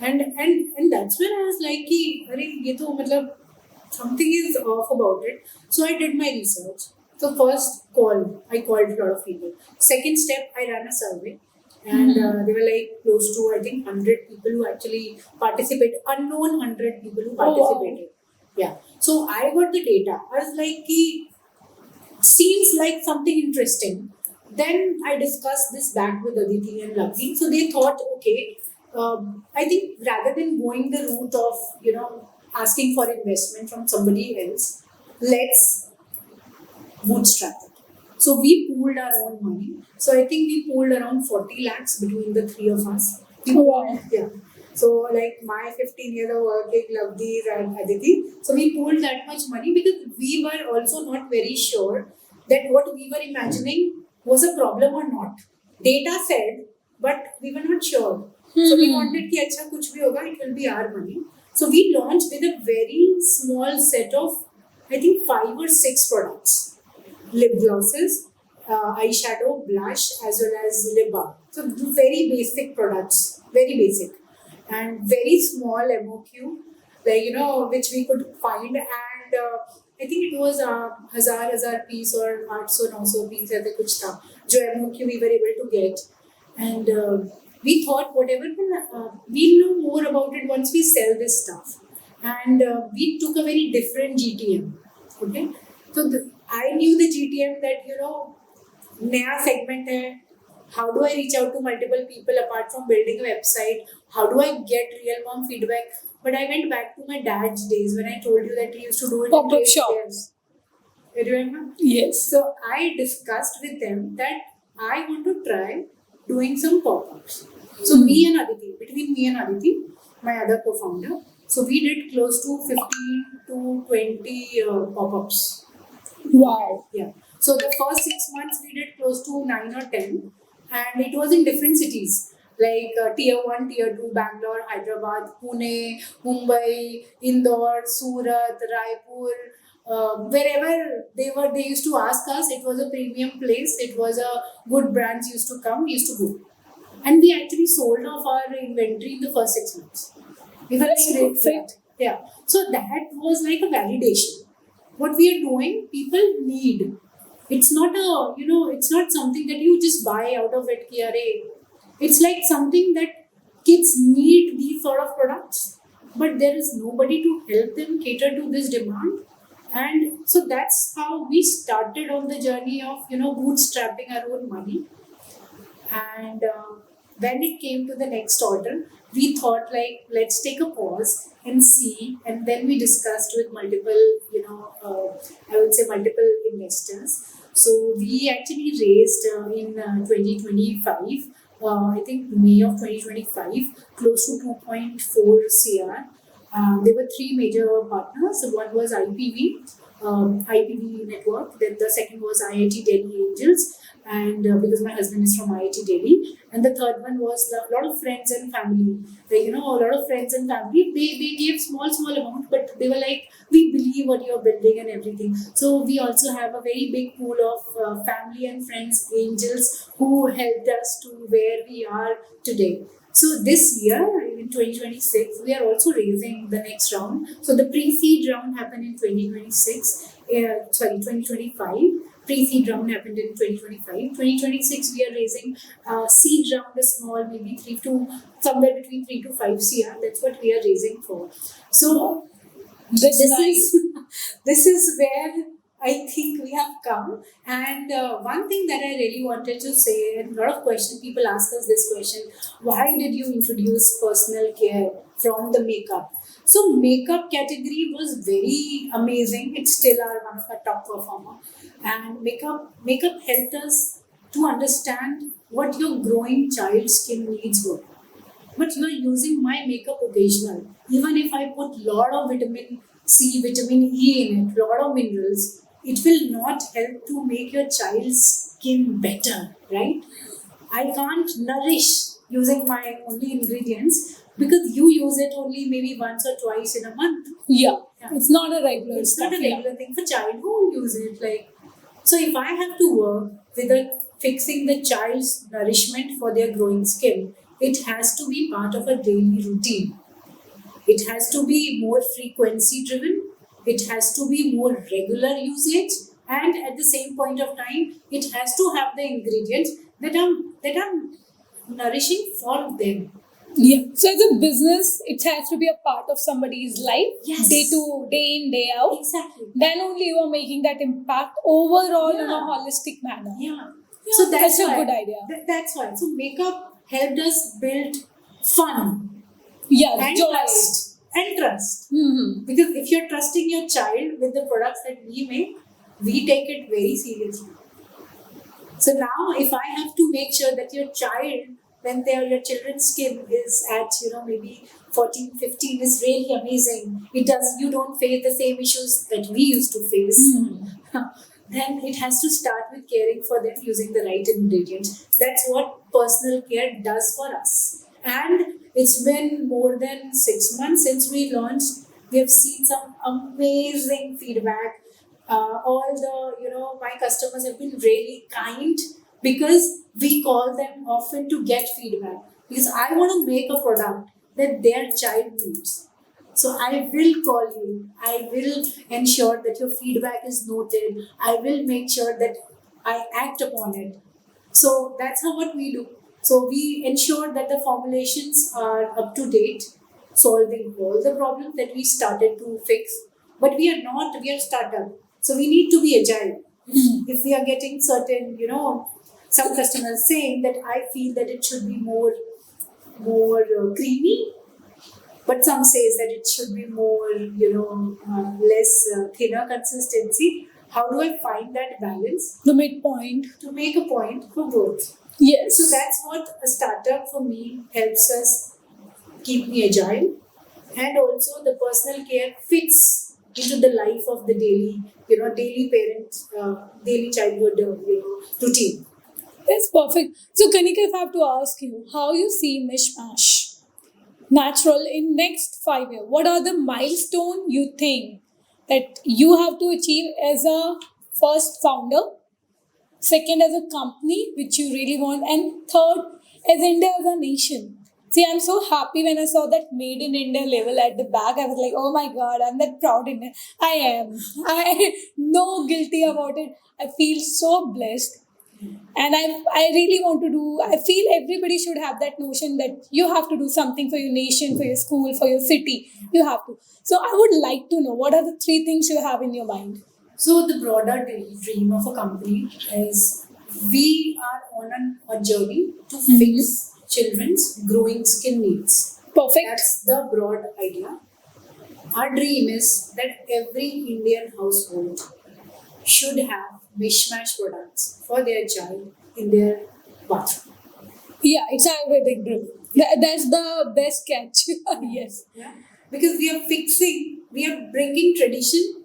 and that's when I was like कि अरे ये तो मतलब something is off about it. So I did my research. So first I called a lot of people. Second step, I ran a survey. And they were like close to, I think, 100 people who actually participated. Unknown 100 people who participated. Yeah. So I got the data. I was like, seems like something interesting. Then I discussed this back with Aditi and Lavleen. So they thought, okay, I think rather than going the route of, asking for investment from somebody else, let's bootstrap it. So we pooled our own money. So I think we pooled around 40 lakhs between the three of us. Wow. Yeah. So like my 15 years of working, Lavdeep and Aditi. So we pooled that much money because we were also not very sure that what we were imagining was a problem or not. Data said, but we were not sure. So we wanted कि अच्छा कुछ भी होगा, it will be our money. So we launched with a very small set of, I think 5 or 6 products. Lip glosses, eyeshadow, blush, as well as lip balm. So very basic products, very basic. And very small MOQ, like, which we could find. And I think it was 1000 piece or 800-900 piece, ऐसे कुछ था, जो MOQ we were able to get. And we thought whatever, we'll know more about it once we sell this stuff. And we took a very different GTM. Okay, so I knew the GTM that, naya segment hai. How do I reach out to multiple people apart from building a website? How do I get real mom feedback? But I went back to my dad's days when I told you that he used to do it Pop-up in shop. fairs. You remember? Yes. So I discussed with them that I want to try doing some pop-ups. So between me and Aditi, my other co-founder, so we did close to 15 to 20 pop-ups. Wow. Yeah. So the first 6 months we did close to 9 or 10, and it was in different cities like tier 1, tier 2, Bangalore, Hyderabad, Pune, Mumbai, Indore, Surat, Raipur. Wherever they used to ask us, it was a premium place, it was a good brands used to come, we used to go. And we actually sold off our inventory in the first 6 months. We were That's like, perfect. yeah. So that was like a validation. What we are doing, people need. It's not it's not something that you just buy out of it. It's like something that kids need these sort of products, but there is nobody to help them cater to this demand. And so that's how we started on the journey of bootstrapping our own money. And when it came to the next order, we thought like, let's take a pause and see. And then we discussed with multiple, I would say multiple investors. So we actually raised in 2025, I think May of 2025, close to 2.4 CR. There were 3 major partners. One was IPV Network. Then the second was IIT Delhi Angels. And because my husband is from IIT Delhi, and the third one was a lot of friends and family. A lot of friends and family. They gave small amount, but they were like, we believe what you're building and everything. So we also have a very big pool of family and friends, angels, who helped us to where we are today. So this year, in 2026, we are also raising the next round. So the pre-seed round happened in 2026. sorry, 2025. Pre-seed round happened in 2025. 2026, we are raising seed round, a small, maybe somewhere between 3 to 5 CR. That's what we are raising for. So That's this nice. is this is where I think we have come. And one thing that I really wanted to say, and a lot of questions people ask us this question: why did you introduce personal care from the makeup? So makeup category was very amazing. It's still one of our top performer, and makeup helped us to understand what your growing child's skin needs were. But you are using my makeup occasional. Even if I put lot of vitamin C, vitamin E in it, lot of minerals, it will not help to make your child's skin better, right? I can't nourish using my only ingredients because you use it only maybe once or twice in a month. Yeah. Yeah. It's not a regular It's stuff. not a yeah. regular thing for child who use it. Like, so if I have to work with fixing the child's nourishment for their growing skin, it has to be part of a daily routine. It has to be more frequency driven. It has to be more regular usage, and at the same point of time, it has to have the ingredients that are nourishing for them. Yeah. So as a business, it has to be a part of somebody's life, Yes. day in, day out. Exactly. Then only you are making that impact overall in a Yeah. holistic manner. Yeah. Yeah, So that's a why, good idea. That's why. So makeup helped us build fun Yeah, and joy. trust. And trust. Mm-hmm. Because if you're trusting your child with the products that we make, we take it very seriously. So now, if I have to make sure that your child, when your children's skin is at maybe 14, 15, is really amazing. You don't face the same issues that we used to face. Then it has to start with caring for them using the right ingredients. That's what personal care does for us. And it's been more than 6 months since we launched. We have seen some amazing feedback. All my customers have been really kind because we call them often to get feedback. Because I want to make a product that their child needs. So I will call you. I will ensure that your feedback is noted. I will make sure that I act upon it. So that's what we do. So we ensure that the formulations are up to date, solving all the problems that we started to fix. But we are not, we are startup. So we need to be agile. If we are getting certain, some customers saying that I feel that it should be more creamy, but some says that it should be more, less thinner consistency. How do I find that balance The midpoint. to make a point for both? Yes. So that's what a startup for me helps us keep me agile, and also the personal care fits into the life of the daily parent, daily childhood, routine. That's perfect. So Kanika, if I have to ask you, how you see Mishmash natural in next 5 years? What are the milestone you think that you have to achieve as a first founder, second as a company which you really want, and third as India as a nation? See, I'm so happy when I saw that Made in India label at the back. I was like, oh my God, I'm that proud Indian. I am. I no guilty about it. I feel so blessed. And I really want to do, I feel everybody should have that notion that you have to do something for your nation, for your school, for your city. You have to. So I would like to know, what are the 3 things you have in your mind? So the broader dream of a company is we are on a journey to fix children's growing skin needs. Perfect. That's the broad idea. Our dream is that every Indian household should have Mishmash products for their child in their bathroom. Yeah, it's Ayurvedic drip. That's the best catch. Yes. Yeah? Because we are bringing tradition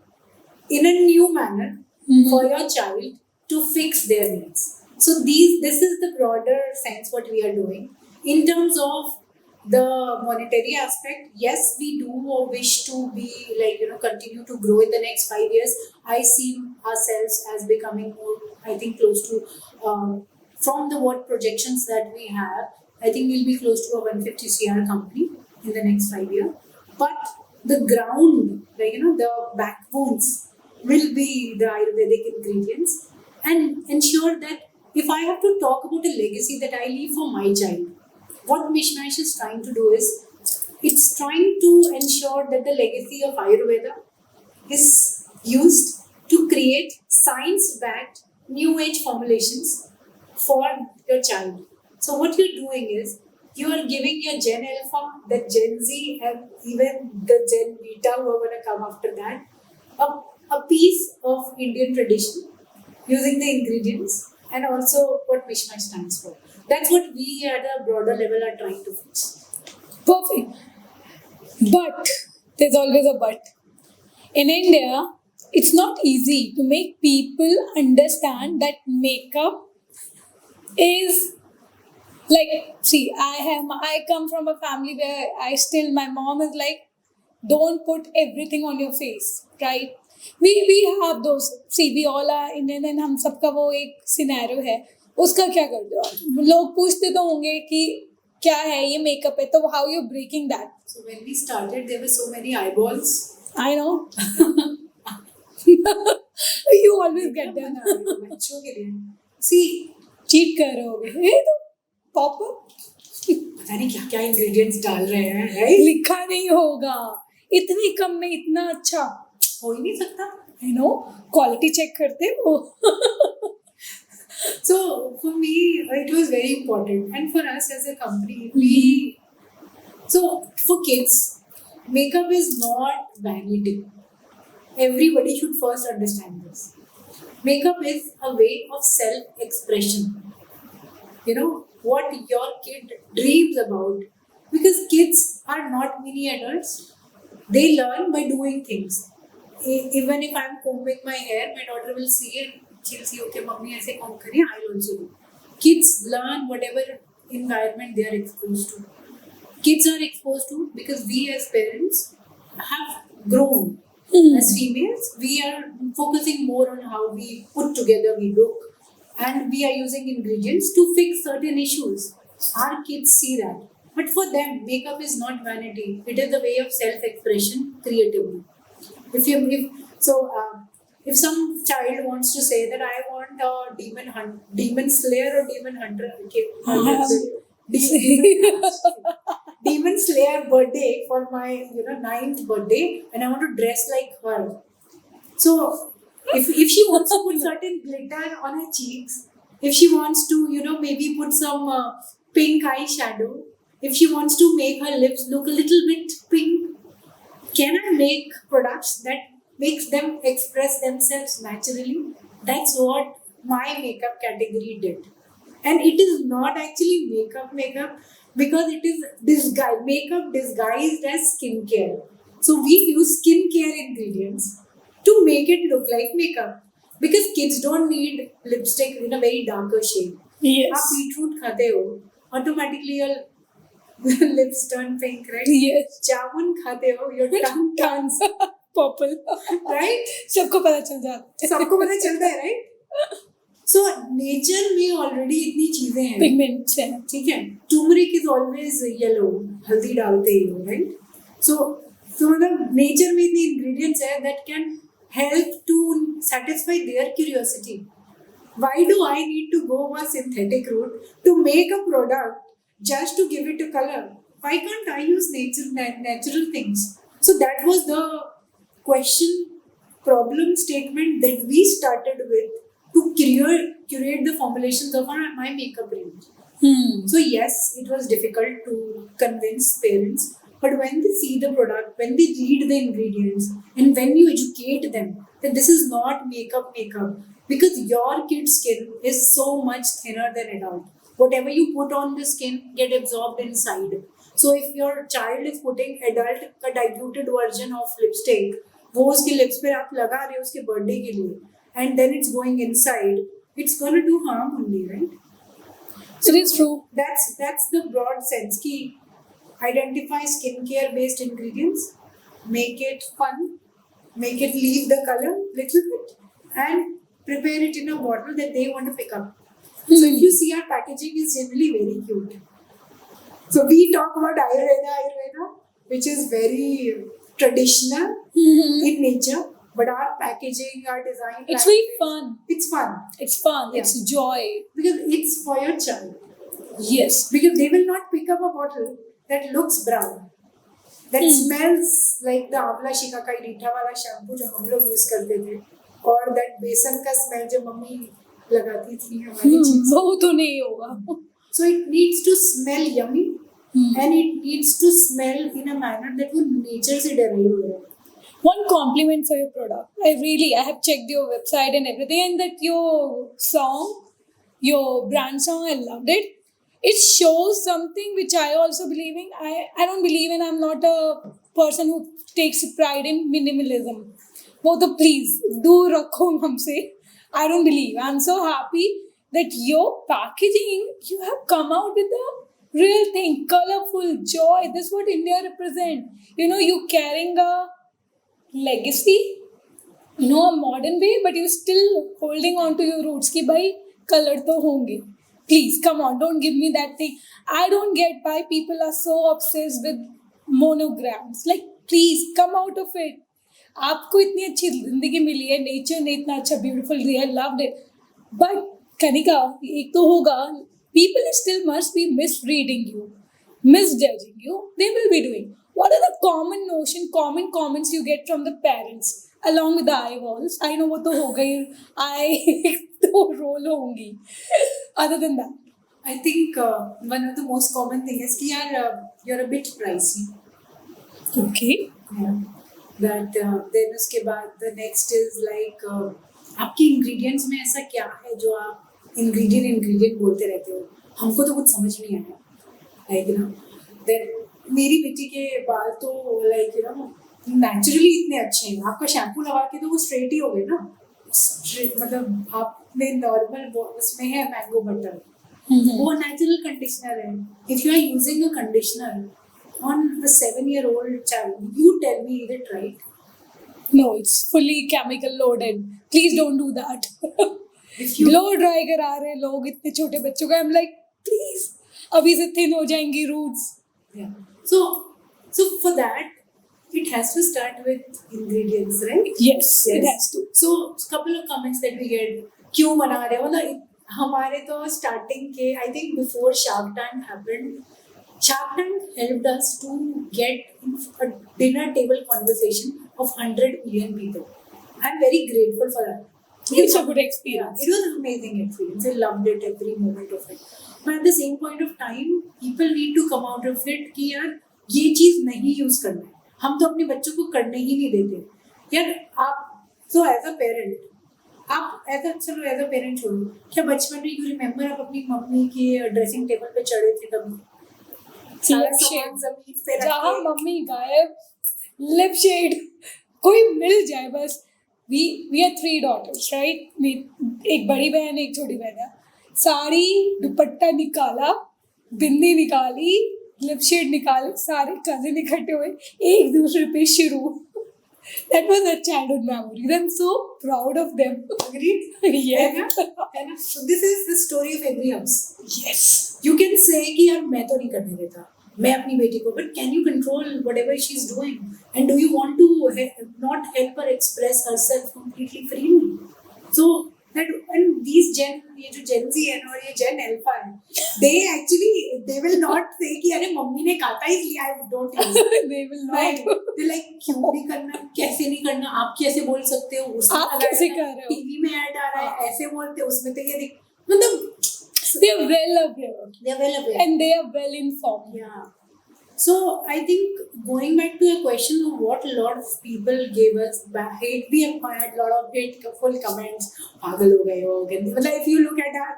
in a new manner for your child to fix their needs. So this is the broader sense what we are doing. In terms of the monetary aspect, yes, we do wish to be continue to grow in the next 5 years. I see ourselves as becoming more, I think, close to from the what projections that we have. I think we'll be close to a 150 CR company in the next 5 years. But the ground, the backbones will be the Ayurvedic ingredients and ensure that if I have to talk about a legacy that I leave for my child, what Mishmash is trying to do is it's trying to ensure that the legacy of Ayurveda is used to create science-backed new age formulations for your child. So what you're doing is you are giving your Gen Alpha, the Gen Z, and even the Gen Beta who are going to come after that, a piece of Indian tradition using the ingredients and also what Mishmash stands for. That's what we at a broader level are trying to fix. Perfect. But there's always a but. In India, it's not easy to make people understand that makeup is like, see, I come from a family where my mom is like, don't put everything on your face, right? We have those, see, we all are Indian and हम सबका वो एक scenario है, उसका क्या कर दो आप? लोग पूछते तो होंगे कि क्या है ये मेकअप है, तो how you breaking that? So when we started, there were so many eyeballs. I know. You always get them. बच्चों के लिए. See, चीट कर रहे होगे, ये तो पॉप पता नहीं क्या क्या ingredients डाल रहे हैं, right? लिखा नहीं होगा, इतनी कम में इतना अच्छा हो ही नहीं सकता. I know, क्वालिटी चेक करते वो. So for me, it was very important, and for us as a company, so for kids, makeup is not vanity. Everybody should first understand this. Makeup is a way of self-expression. You know what your kid dreams about, because kids are not mini adults. They learn by doing things. Even if I'm combing my hair, my daughter will see it. She'll see, okay, mommy, aise comb kariye, I'll also do. Kids learn whatever environment they are exposed to. Kids are exposed to because we as parents have grown. As females, we are focusing more on how we put together, we look, and we are using ingredients to fix certain issues. Our kids see that. But for them, makeup is not vanity. It is a way of self-expression creatively. If some child wants to say that I want a demon slayer or demon hunter, okay, demon slayer birthday for my 9th birthday, and I want to dress like her. So if she wants to put certain glitter on her cheeks, if she wants to maybe put some pink eyeshadow, if she wants to make her lips look a little bit pink, can I make products that makes them express themselves naturally? That's what my makeup category did. And it is not actually makeup because it is makeup disguised as skincare. So we use skincare ingredients to make it look like makeup. Because kids don't need lipstick in a very darker shade. Yes. आप beetroot खाते हो, automatically your lips turn pink, right? Yes. जामुन खाते हो, your tongue turns purple, right? सबको पता चल जाता है. सबको पता चलता है, right? So nature में already इतनी चीजें हैं. Pigments है. ठीक है. Turmeric is always yellow. हल्दी डालते हो, right? So मतलब nature में इतनी ingredients है that can help to satisfy their curiosity. Why do I need to go a synthetic route to make a product just to give it a color? Why can't I use natural things? So that was the problem statement that we started with to curate the formulations of my makeup range. So yes, it was difficult to convince parents, but when they see the product, when they read the ingredients, and when you educate them that this is not makeup, because your kid's skin is so much thinner than adult. Whatever you put on the skin get absorbed inside. So if your child is putting adult का diluted version of lipstick, वो उसके lips पे आप लगा रहे हो उसके birthday के लिए, and then it's going inside, it's gonna do harm only, right? So it is true. That's the broad sense. कि identify skincare based ingredients, make it fun, make it leave the color little bit, and prepare it in a bottle that they want to pick up. So if you see, our packaging is generally very cute. So we talk about Ayurveda, which is very traditional in nature. but our packaging, our design, It's very fun. It's fun. It's fun. Yeah. It's joy. Because it's for your child. Yes. Because they will not pick up a bottle that looks brown, that smells like the आंवला शिकाकाई रीठा वाला shampoo जो हम लोग use करते थे, और that बेसन का स्मेल जो मम्मी लगाती थी हमारी चीज. वो तो नहीं होगा. So it needs to smell yummy, and it needs to smell in a manner that वो nature से derive हो रहा है. One compliment for your product. I have checked your website and everything, and that your song, your brand song, I loved it. It shows something which I also believe in. I don't believe in. I'm not a person who takes pride in minimalism. वो तो please दूर रखो हमसे. I don't believe. I'm so happy that your packaging, you have come out with a real thing, colorful, joy. This is what India represents. You know, you carrying a legacy, you know, a modern way, but you're still holding on to your roots. Ki bhai, color to honge. Please, come on, don't give me that thing. I don't get why people are so obsessed with monograms. Like, please, come out of it. आपको इतनी अच्छी जिंदगी मिली है, nature ने इतना अच्छा beautiful दिया है, लव्ड इट. बट कनिका, एक तो होगा, people still must be misreading you, misjudging you. They will be doing. What are the common comments you get from the parents along with the eyeballs? I know वो तो होगा ही, I तो roll होंगी. Other than that, I think one of the most common thing is कि यार you're a bit pricey. okay. Yeah. That then उसके बाद the next is like आपके ingredients में ऐसा क्या है जो आप ingredient बोलते रहते हो, हमको तो कुछ समझ नहीं आया. Like you know, then मेरी बेटी के बाल तो like you know naturally इतने अच्छे हैं, आपका शैम्पू लगा के तो वो straight ही हो गए ना. मतलब आपने नॉर्मल उसमें है मैंगो बटर, वो नेचुरल कंडीशनर है. If you are using a conditioner on a 7-year-old child, you tell me, is it right? No, it's fully chemical loaded. Please don't do that. If you Blow dry करा रहे लोग इतने छोटे बच्चों का. I'm like, please, अभी से thin हो जाएंगी roots. yeah. So for that, it has to start with ingredients, right? Yes, it has to. So couple of comments that we get, क्यों बना रहे हो? मतलब हमारे तो starting के, I think before Shark Tank happened, Shark Tank helped us to get a dinner table conversation of 100 million people. I'm very grateful for that. It's a good experience. It was an amazing experience. I loved it, every moment of it. But at the same point of time, people need to come out of it कि यार ये चीज़ नहीं use करना है. हम तो अपने बच्चों को करने ही नहीं देते. यार आप so as a parent, आप चलो as a parent छोड़ो, क्या बचपन में you remember आप अपनी मम्मी की ड्रेसिंग टेबल पे चढ़े थे कभी? सारा सामान जमीन पे रख जहाँ के, मम्मी गायब, लिप शेड कोई मिल जाए बस. We are 3 daughters, right? एक बड़ी बहन, एक छोटी बहन है. साड़ी, दुपट्टा निकाला, बिंदी निकाली, लिप शेड निकाले, सारे कजिन इकट्ठे हुए, एक दूसरे पे शुरू. That was a childhood memory. I'm so proud of them. Agreed? Yeah. है ना? So this is the story of every house. Yes. You can say कि यार मैं तो नहीं करने देता, मैं अपनी बेटी को, but can you control whatever she's doing? And do you want to not help her express herself completely freely? So that, and these ये जो Gen Z है और ये Gen Alpha है, they will not say कि अरे mummy ने कहा था इसलिए I don't use it. They will not. They like क्यों नहीं करना, कैसे नहीं करना, आप कैसे बोल सकते हो, उसमें आप कैसे कर रहे हो? टीवी में ऐड आ रहा है, ऐसे बोलते हो, उसमें तो ये मतलब They are well aware. they are well aware. And they are well informed. Yeah. So I think going back to your question of what a lot of people gave us hate, we have had a lot of hateful comments. पागल हो गए हो, गंदे. मतलब if you look at our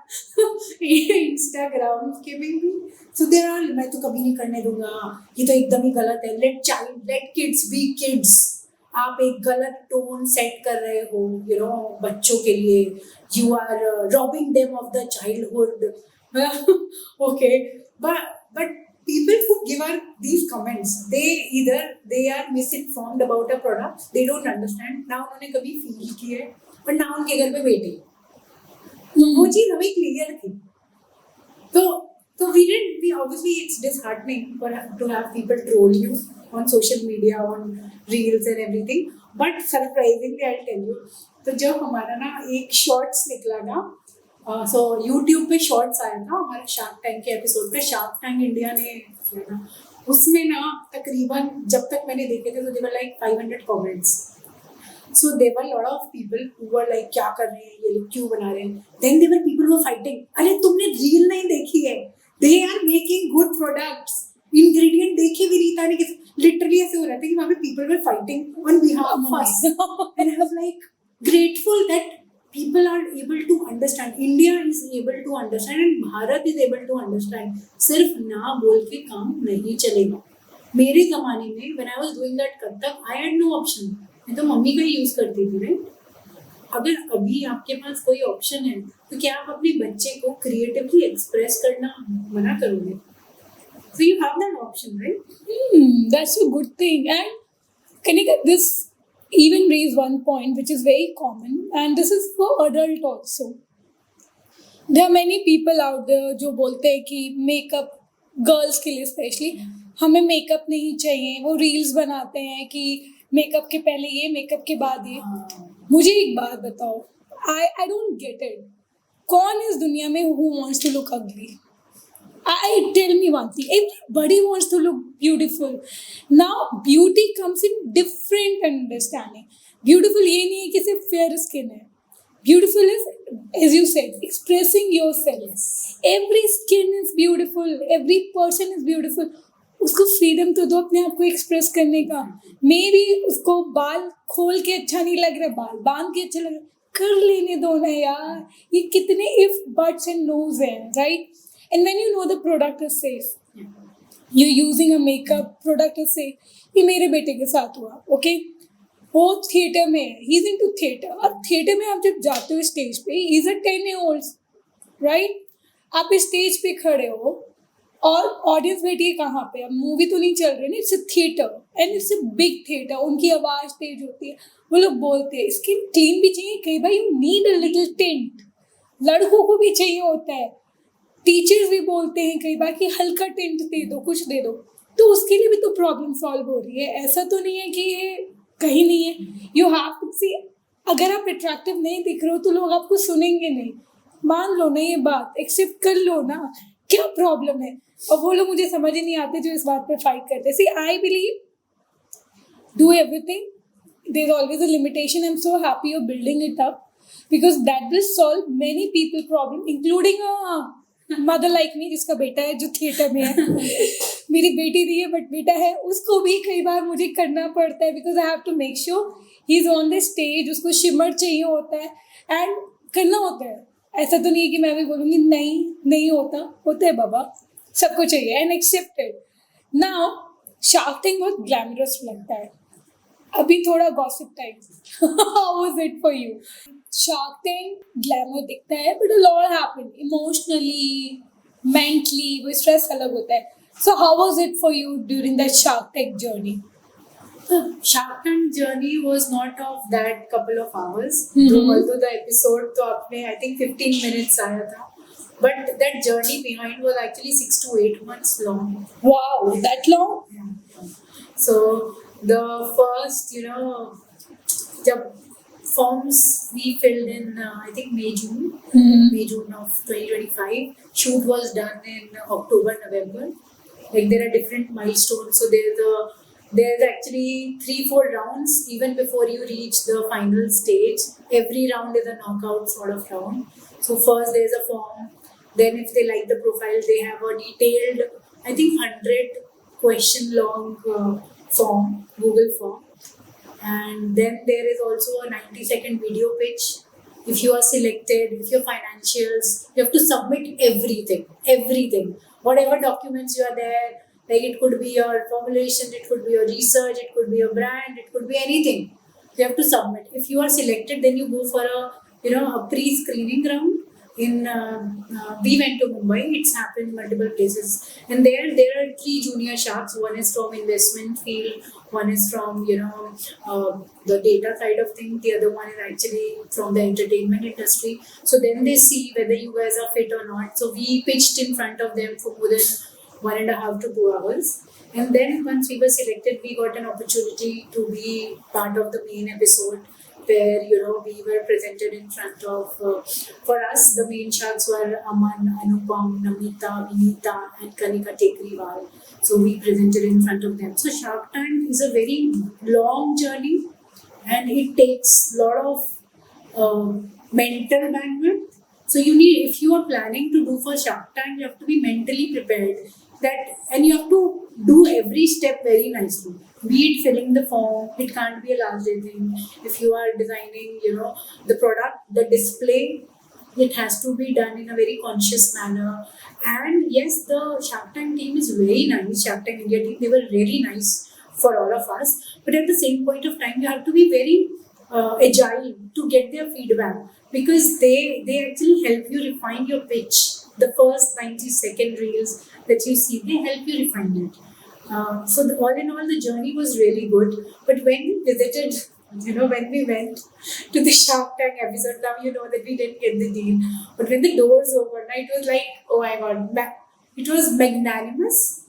Instagram के में भी, so there are, मैं तो कभी नहीं करने दूंगा, ये तो एकदम ही गलत है. Let kids be kids. आप एक गलत टोन सेट कर रहे हो, you know, बच्चों के लिए. You are robbing them of the childhood. Okay, but people who give out these comments, they are misinformed about a product. They don't understand. ना उन्होंने कभी feel किया है, पर ना उनके घर पे बेटे. वो चीज़ हमें clear थी. So we obviously it's disheartening to have people troll you on social media, on reels and everything. But surprisingly, I'll tell you, तो जब हमारा ना एक शॉर्ट्स निकला ना, सो यूट्यूब पे शॉर्ट्स आया था हमारे शार्क टैंक के एपिसोड पे, शार्क टैंक इंडिया ने किया था, उसमें ना तकरीबन जब तक मैंने देखे थे तो there were like 500 comments. So there were a lot of people who were like क्या कर रहे हैं ये लोग, क्यों बना रहे हैं. Then there were people who were fighting, अरे तुमने रील नहीं देखी है, they are making good products, ingredient देखे भी नहीं था, नहीं लिटरली ऐसे हो रहा था कि वहाँ पे people were fighting on behalf of us. And I was like grateful that people are able to understand, India is able to understand and Bharat is able to understand. सिर्फ ना बोल के काम नहीं चलेगा. मेरे ज़माने में when I was doing that Kathak, I had no option. मैं तो मम्मी का ही यूज करती थी, राइट. अगर अभी आपके पास कोई ऑप्शन है तो क्या आप अपने बच्चे को क्रिएटिवली एक्सप्रेस करना मना करोगे? So you have that option, right? That's a good thing. And Kanika, this even raise one point which is very common, and this is for adult also. There are many people out there जो बोलते हैं कि makeup girls के लिए specially हमें makeup नहीं चाहिए. वो रील्स बनाते हैं कि मेकअप के पहले ये, मेकअप के बाद ये. मुझे एक बात बताओ, आई डोंट गेट इट. कौन इस दुनिया में हु वांट्स टू लुक अगली? I tell me one thing, everybody wants to look beautiful. Now beauty comes in different understanding. Beautiful ये नहीं है कि सिर्फ fair skin है. Beautiful is, as you said, expressing yourself. Yes. Every skin is beautiful, every person is beautiful. उसको freedom तो दो अपने आप को एक्सप्रेस करने का. मे बी उसको बाल खोल के अच्छा नहीं लग रहा, बाल बांध के अच्छा लग रहा, कर लेने दो ना यार. ये कितने इफ बट्स एंड नोज हैं, right. And when you know the product is safe, you using a makeup product is safe. ये मेरे बेटे के साथ हुआ. ओके, वो थिएटर में है, ही इज इनटू थिएटर. अब थिएटर में आप जब जाते हो स्टेज पे, he is a 10-year-old, right. आप स्टेज पे खड़े हो और ऑडियंस बैठी है कहाँ पे, अब मूवी तो नहीं चल रही ना, it's a theatre and it's a big theatre. उनकी आवाज़ तेज होती है, वो लोग बोलते हैं स्किन क्लीन भी चाहिए कई बार, you need a little tint. लड़कों को भी चाहिए होता है. टीचर्स भी बोलते हैं कई बार कि हल्का टिंट दे दो, कुछ दे दो. तो उसके लिए भी तो प्रॉब्लम सॉल्व हो रही है. ऐसा तो नहीं है कि ये कहीं नहीं है. यू हैव टू सी, अगर आप अट्रैक्टिव नहीं दिख रहे हो तो लोग आपको सुनेंगे नहीं. मान लो ना ये बात, एक्सेप्ट कर लो ना, क्या प्रॉब्लम है. और वो लोग मुझे समझ ही नहीं आते जो इस बात पे फाइट करते. See I believe do everything, there is always a limitation. I am so happy you are building it up because that will solve many people problem, including mother like me जिसका बेटा है जो theatre में है. मेरी बेटी नहीं है बट बेटा है, उसको भी कई बार मुझे करना पड़ता है because I have to make sure he is on the stage. उसको शिमर चाहिए होता है एंड करना होता है. ऐसा तो नहीं है कि मैं भी बोलूँगी नहीं होता है बाबा, सबको चाहिए and accepted. Now shark tank बहुत ग्लैमरस लगता है. अभी थोड़ा gossip time, how was it for you? Shark tank glamour दिखता है but a lot happen emotionally, mentally, वो स्ट्रेस अलग होता है. So how was it for you during that shark tank journey? Shark Tank journey was not of that couple of hours. Mm-hmm. Although the episode तो आपने I think 15 minutes आया था, but that journey behind was actually 6 to 8 months long. Wow, that long? Yeah. So the first, जब forms we filled in I think May June of 2025. Shoot was done in October, November. Like there are different milestones. So there's actually 3-4 rounds even before you reach the final stage. Every round is a knockout sort of round. So first there's a form. Then if they like the profile, they have a detailed, I think 100 question long form, Google form. And then there is also a 90-second video pitch. If you are selected, if your financials, you have to submit everything. Whatever documents you are there, like it could be your formulation, it could be your research, it could be your brand, it could be anything. You have to submit. If you are selected, then you go for a pre-screening round. We went to Mumbai. It's happened multiple places, and there are 3 junior sharks. One is from investment field, one is from the data side of things. The other one is actually from the entertainment industry. So then they see whether you guys are fit or not. So we pitched in front of them for more than 1.5 to 2 hours. And then once we were selected, we got an opportunity to be part of the main episode where we were presented in front of. For us, the main sharks were Aman, Anupam, Namita, Vinita, and Kanika Tekriwal. So we presented in front of them. So Shark Tank is a very long journey, and it takes a lot of mental bandwidth. So you need, if you are planning to do for Shark Tank, you have to be mentally prepared and you have to do every step very nicely. Be it filling the form, it can't be a last day thing. If you are designing, the product, the display, it has to be done in a very conscious manner. And yes, the Shark Tank team is very nice. Shark Tank India team, they were really nice for all of us. But at the same point of time, you have to be very agile to get their feedback, because they actually help you refine your pitch. The first 90-second reels that you see, they help you refine it. So all in all, the journey was really good. But when we visited, when we went to the Shark Tank episode, now you know that we didn't get the deal. But when the doors opened, it was like, oh my god, it was magnanimous.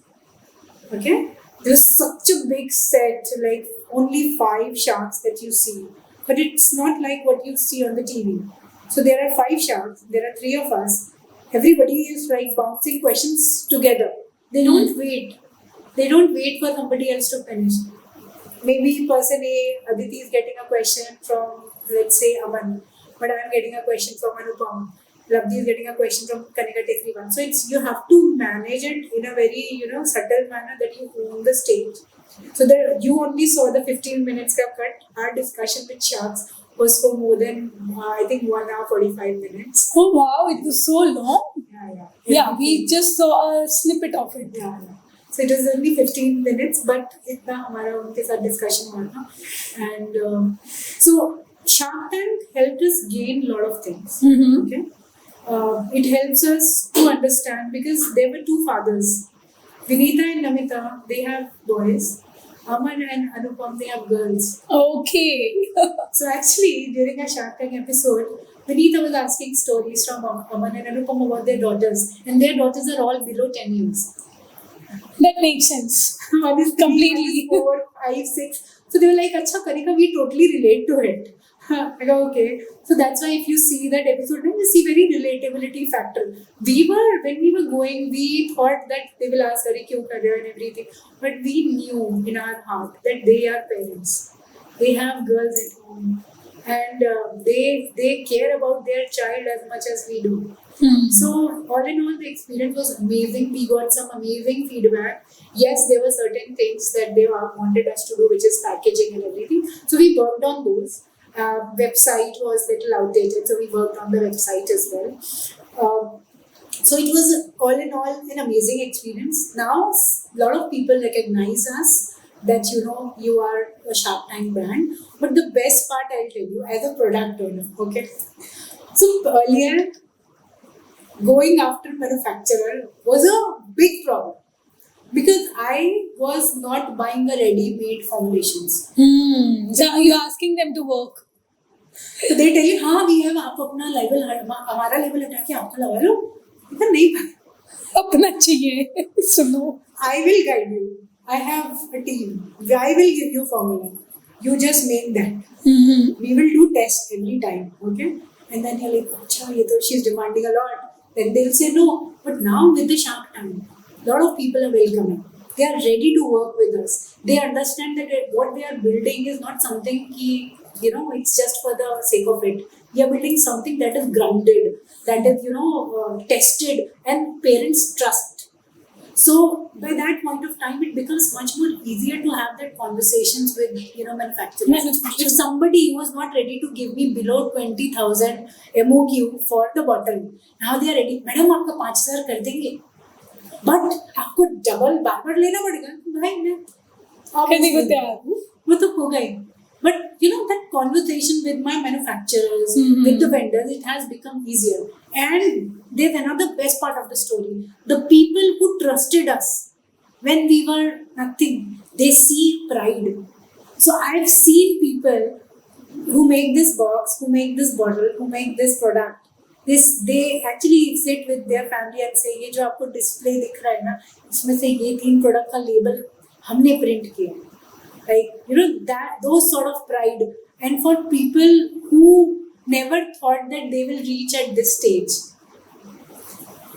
Okay, there was such a big set, like only 5 sharks that you see. But it's not like what you see on the TV. So there are 5 sharks, there are 3 of us. Everybody is like bouncing questions together. They don't wait. They don't wait for somebody else to finish. Maybe person A, Aditi is getting a question from, let's say, Aman, but I'm getting a question from Anupam. Labdi is getting a question from Kanika Tekriwal. So you have to manage it in a very, subtle manner that you own the stage. So that you only saw the 15 minutes ka cut. Our discussion with sharks was for more than, I think, 1 hour 45 minutes. Oh wow, it was so long. Yeah. Yeah, we just saw a snippet of it. Yeah. So it was only 15 minutes, but itna हमारा उनके साथ discussion हुआ था. And so Shark Tank helped us gain a lot of things. Mm-hmm. Okay, it helps us to understand, because there were 2 fathers. Vinita and Namita, they have boys. Aman and Anupam, they have girls. Okay. So actually, during a Shark Tank episode, Vinita was asking stories from Aman and Anupam about their daughters, and their daughters are all below 10 years. That makes sense. One is 3, Completely. 1 is 4, 5, 6. So they were like, Acha Kanika, we totally relate to it. I go, okay. So that's why if you see that episode, you see very relatability factor. When we were going, we thought that they will ask, Are kyun kar rahe ho and everything. But we knew in our heart that they are parents. They have girls at home. And they care about their child as much as we do. So all in all, the experience was amazing. We got some amazing feedback. Yes, there were certain things that they wanted us to do, which is packaging and everything. So we worked on those. Website was a little outdated, so we worked on the website as well. So it was all in all an amazing experience. Now a lot of people recognize us that you are a Shark Tank brand. But the best part, I'll tell you, as a product owner, okay. So earlier, going after manufacturer was a big problem, because I was not buying a ready-made formulations. So you're asking them to work. So they tell you, हाँ we have आप अपना label हमारा label हटा के आपका लगा लो. इधर नहीं भाई. अपना चाहिए. सुनो. I will guide you. I have a team. I will give you formula. You just make that. Mm-hmm. We will do test every time. Okay. And then you're like, Acha, she's demanding a lot. Then they'll say no. But now with the Shark Tank, a lot of people are welcoming. They are ready to work with us. They understand that what they are building is not something it's just for the sake of it. We are building something that is grounded, that is tested, and parents trust. So by that point of time, it becomes much more easier to have that conversations with manufacturers. If somebody was not ready to give me below 20,000 MOQ for the bottle, now they are ready. Madam, आपका 5,000 कर देंगे, but आपको double बार लेना पड़ेगा. भाई मैं करने को तैयार हूँ. वो तो हो गई. But that conversation with my manufacturers, with the vendors, it has become easier. And there's another best part of the story. The people who trusted us when we were nothing, they see pride. So I've seen people who make this box, who make this bottle, who make this product, they actually sit with their family and say, ये जो आपको display दिख रहा है ना, इसमें से ये 3 प्रोडक्ट का लेबल हमने प्रिंट किया है. Like that those sort of pride, and for people who never thought that they will reach at this stage.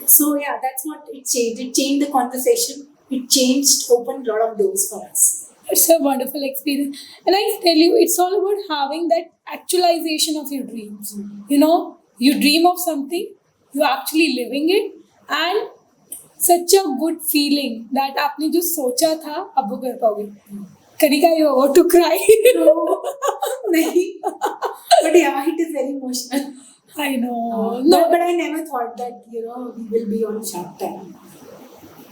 So yeah, that's what it changed. It changed the conversation. It changed, opened a lot of doors for us. It's a wonderful experience. And I tell you, it's all about having that actualization of your dreams. You dream of something, you're actually living it, and such a good feeling that आपने जो सोचा था अब वो कर पाओगे. Kanika, you are about to cry. No, nahi. But yeah, it is very emotional. I know. But I never thought that we will be on Shark Tank.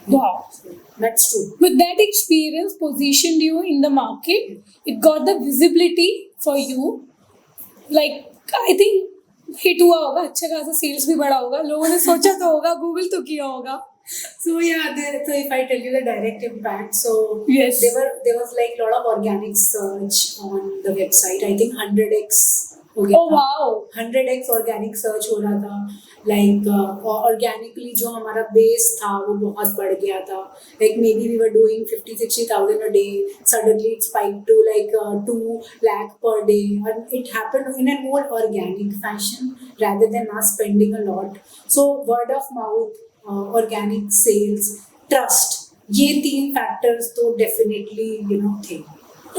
Wow. That's true. But that experience positioned you in the market. It got the visibility for you. Like, I think hit हुआ होगा, अच्छा खासा sales भी बढ़ा होगा, लोगों ने सोचा तो होगा, गूगल तो किया होगा. So yeah, so if I tell you the direct impact, so yes, there was like a lot of organic search on the website. I think 100x हो गया. Oh wow, 100x organic search हो रहा था. Like organically जो हमारा base था वो बहुत बढ़ गया था. Like maybe we were doing 50,000-60,000 a day. Suddenly it spiked to like 2 lakh per day, and it happened in a more organic fashion rather than us spending a lot. So word of mouth, organic sales, trust, ये 3 factors तो definitely थे.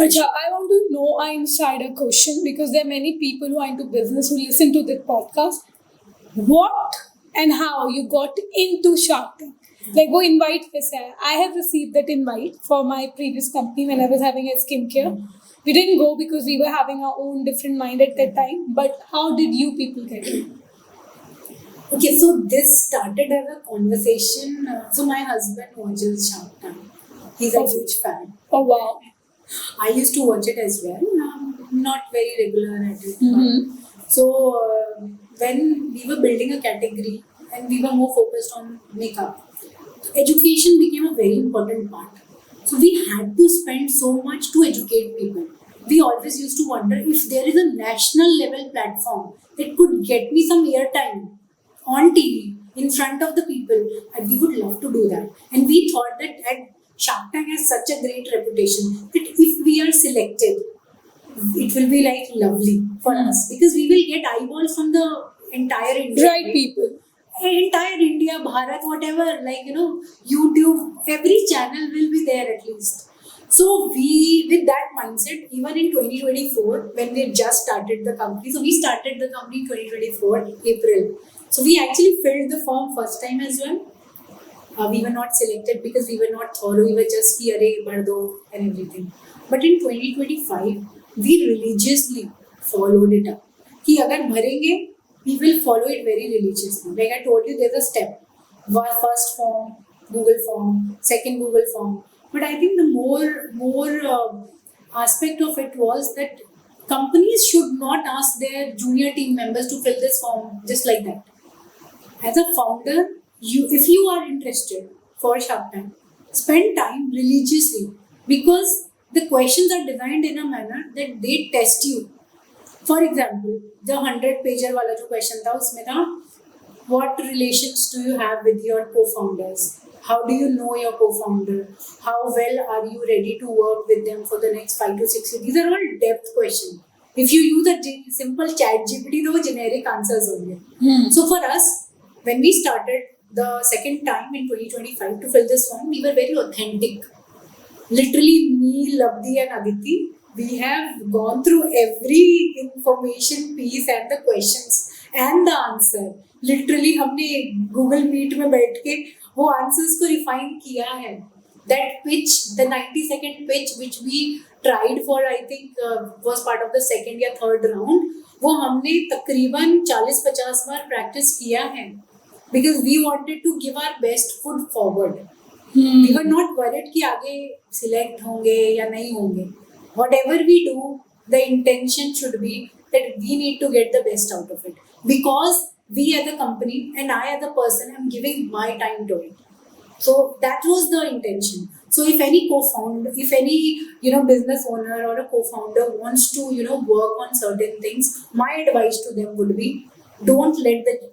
Acha, I want to know an insider question, because there are many people who are into business who listen to this podcast. What and how you got into Shark Tank? Like, वो invite कैसे आया? I have received that invite for my previous company when I was having a skincare. We didn't go because we were having our own different mind at that time. But how did you people get it? Okay, so this started as a conversation. So my husband watches Shark Tank. He's a huge fan. Oh wow. I used to watch it as well. Not very regular at it. Mm-hmm. So when we were building a category and we were more focused on makeup, education became a very important part. So we had to spend so much to educate people. We always used to wonder if there is a national level platform that could get me some airtime on TV in front of the people. And we would love to do that. And we thought that at Shark Tank has such a great reputation that if we are selected, it will be like lovely for us, because we will get eyeballs from the entire India. Right people. Entire India, Bharat, whatever, like, YouTube, every channel will be there at least. So we, with that mindset, even in 2024, when we just started the company, so we started the company in 2024, April. So we actually filled the form first time as well. We were not selected because we were not thorough. We were just ki arey bhar do and everything. But in 2025, we religiously followed it up. Ki agar bharenge, we will follow it very religiously. Like I told you, there's a step. First form, Google form, second Google form. But I think the more aspect of it was that companies should not ask their junior team members to fill this form just like that. As a founder, if you are interested for Shark Tank, spend time religiously, because the questions are designed in a manner that they test you. For example, the 100-pager वाला जो question था उसमें था, what relations do you have with your co-founders? How do you know your co-founder? How well are you ready to work with them for the next 5 to 6 years? These are all depth questions. If you use a simple chat GPT, तो वो generic answers होंगे. So for us, when we started the second time in 2025 to fill this form, we were very authentic. Literally, me, Labdi and Aditi, we have gone through every information piece and the questions and the answer. Literally, हमने Google Meet में बैठ के वो answers को refine किया है. That pitch, the 90-second pitch which we tried for, I think was part of the second या third round, वो हमने तकरीबन 40-50 बार practice किया है. Because we wanted to give our best foot forward. We were not worried कि आगे select होंगे या नहीं होंगे. Whatever we do, the intention should be that we need to get the best out of it. Because we as a company and I as a person am giving my time to it. So that was the intention. So if any co-founder, if any business owner or a co-founder wants to work on certain things, my advice to them would be, don't let the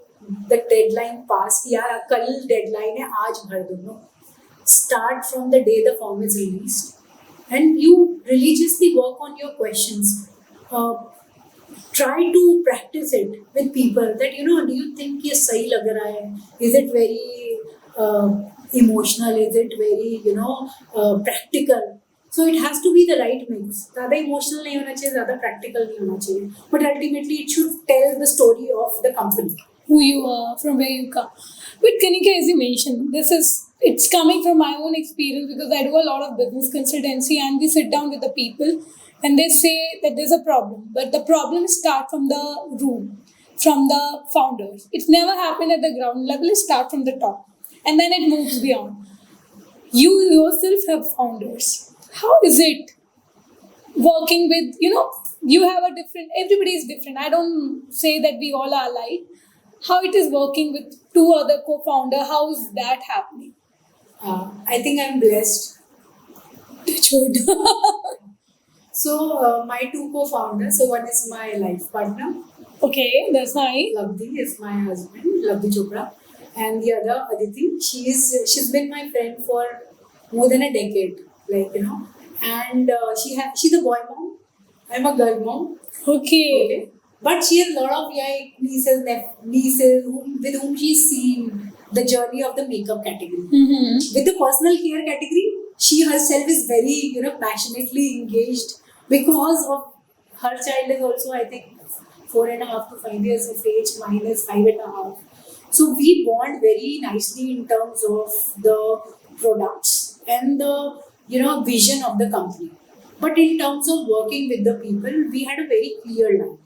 the deadline passed, यार कल deadline है, आज भर दो. No. Start from the day the form is released, and you religiously work on your questions. Try to practice it with people. That do you think ये सही लग रहा है? Is it very emotional? Is it very practical? So it has to be the right mix. ज़्यादा emotional नहीं होना चाहिए, ज़्यादा practical नहीं होना चाहिए. But ultimately, it should tell the story of the company. Who you are, from where you come. But Kanika, as you mentioned, it's coming from my own experience because I do a lot of business consultancy and we sit down with the people and they say that there's a problem. But the problem starts from the room, from the founders. It's never happened at the ground level, it starts from the top. And then it moves beyond. You yourself have founders. How is it working with, you have a different, everybody is different. I don't say that we all are alike. How it is working with two other co-founders, how is that happening? I think I'm blessed. So my two co-founders, so one is my life partner. Okay, that's nice. Labdhi is my husband, Labdhi Chopra. And the other, Aditi, she's been my friend for more than a decade. And she's a boy mom. I'm a girl mom. Okay. But she has a lot of nieces with whom she's seen the journey of the makeup category. Mm-hmm. With the personal care category, she herself is very, passionately engaged because of her child is also, I think, 4.5 to 5 years of age, mine is 5.5. So we bond very nicely in terms of the products and the vision of the company. But in terms of working with the people, we had a very clear line.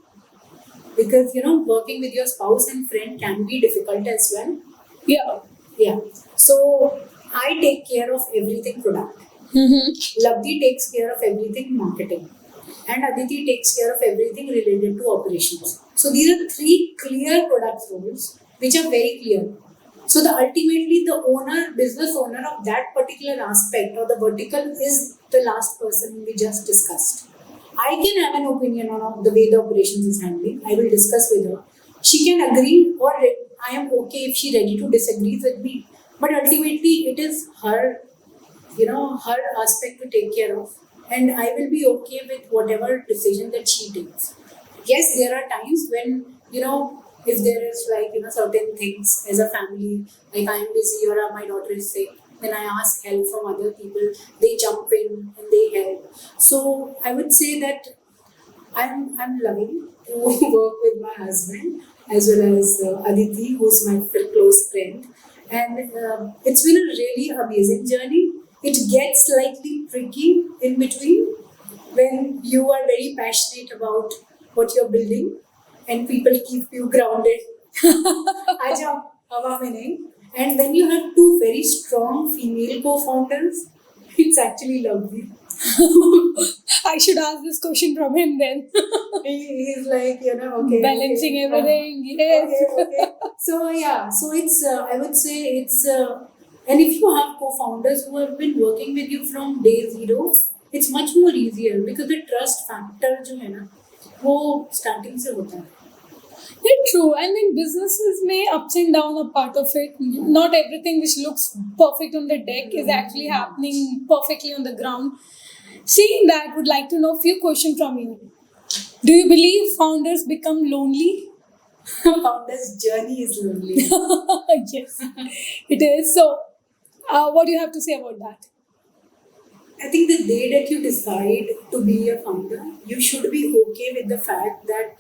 Because working with your spouse and friend can be difficult as well. Yeah. So I take care of everything product. Mm-hmm. Labdhi takes care of everything marketing. And Aditi takes care of everything related to operations. So these are three clear product roles which are very clear. So ultimately the business owner of that particular aspect or the vertical is the last person we just discussed. I can have an opinion on the way the operations is handling. I will discuss with her. She can agree or I am okay if she ready to disagree with me. But ultimately it is her, her aspect to take care of. And I will be okay with whatever decision that she takes. Yes, there are times when, if there is certain things as a family, like I am busy or my daughter is sick, then I ask help from other people. They jump in and they help. So I would say that I'm loving to work with my husband as well as Aditi, who's my close friend. And it's been a really amazing journey. It gets slightly tricky in between when you are very passionate about what you're building and people keep you grounded. Aaja, hawa mein nahi. And when you have two very strong female co-founders, it's actually lovely. I should ask this question from him then. He's like, okay. Balancing everything, yes. Okay. So it's, I would say it's, and if you have co-founders who have been working with you from day zero, it's much more easier because the trust factor जो है ना, वो starting से होता है. Yeah, true. And in businesses, may ups and downs are part of it. Not everything which looks perfect on the deck is actually happening perfectly on the ground. Seeing that, would like to know a few questions from you. Do you believe founders become lonely? Founder's journey is lonely. Yes, it is. So, what do you have to say about that? I think the day that you decide to be a founder, you should be okay with the fact that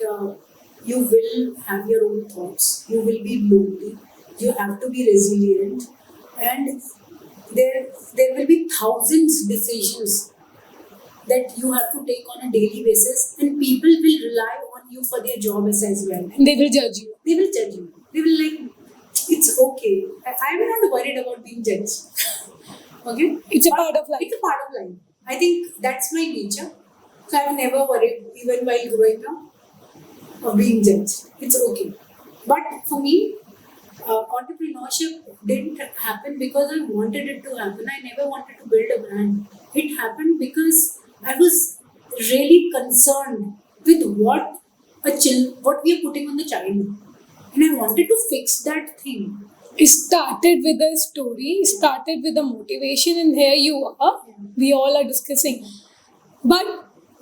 you will have your own thoughts. You will be lonely. You have to be resilient. And there will be thousands decisions that you have to take on a daily basis, and people will rely on you for their jobs as well. And they will judge you. They will judge you. They will it's okay. I'm not worried about being judged. Okay? It's a part of life. It's a part of life. I think that's my nature. So I've never worried, even while growing up, of being judged. It's okay. But for me, entrepreneurship didn't happen because I wanted it to happen. I never wanted to build a brand. It happened because I was really concerned with what we are putting on the child. and I wanted to fix that thing. It started with a story, it started with a motivation, and here you are. We all are discussing. But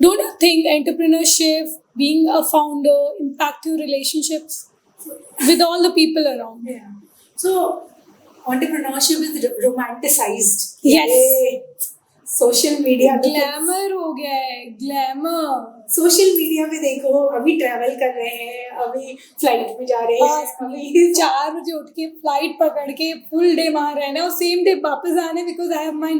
don't you think entrepreneurship, being a founder, impact your relationships with all the people around? Yeah. So entrepreneurship is romanticized. Yes. Yay. Social media glamour हो गया है, glamour. Social media पे देखो, अभी travel कर रहे हैं, अभी फ्लाइट में जा रहे हैं, अभी 4 बजे उठ के फ्लाइट पकड़ के फुल डे वहां रहना और सेम डे वापस आने because I have my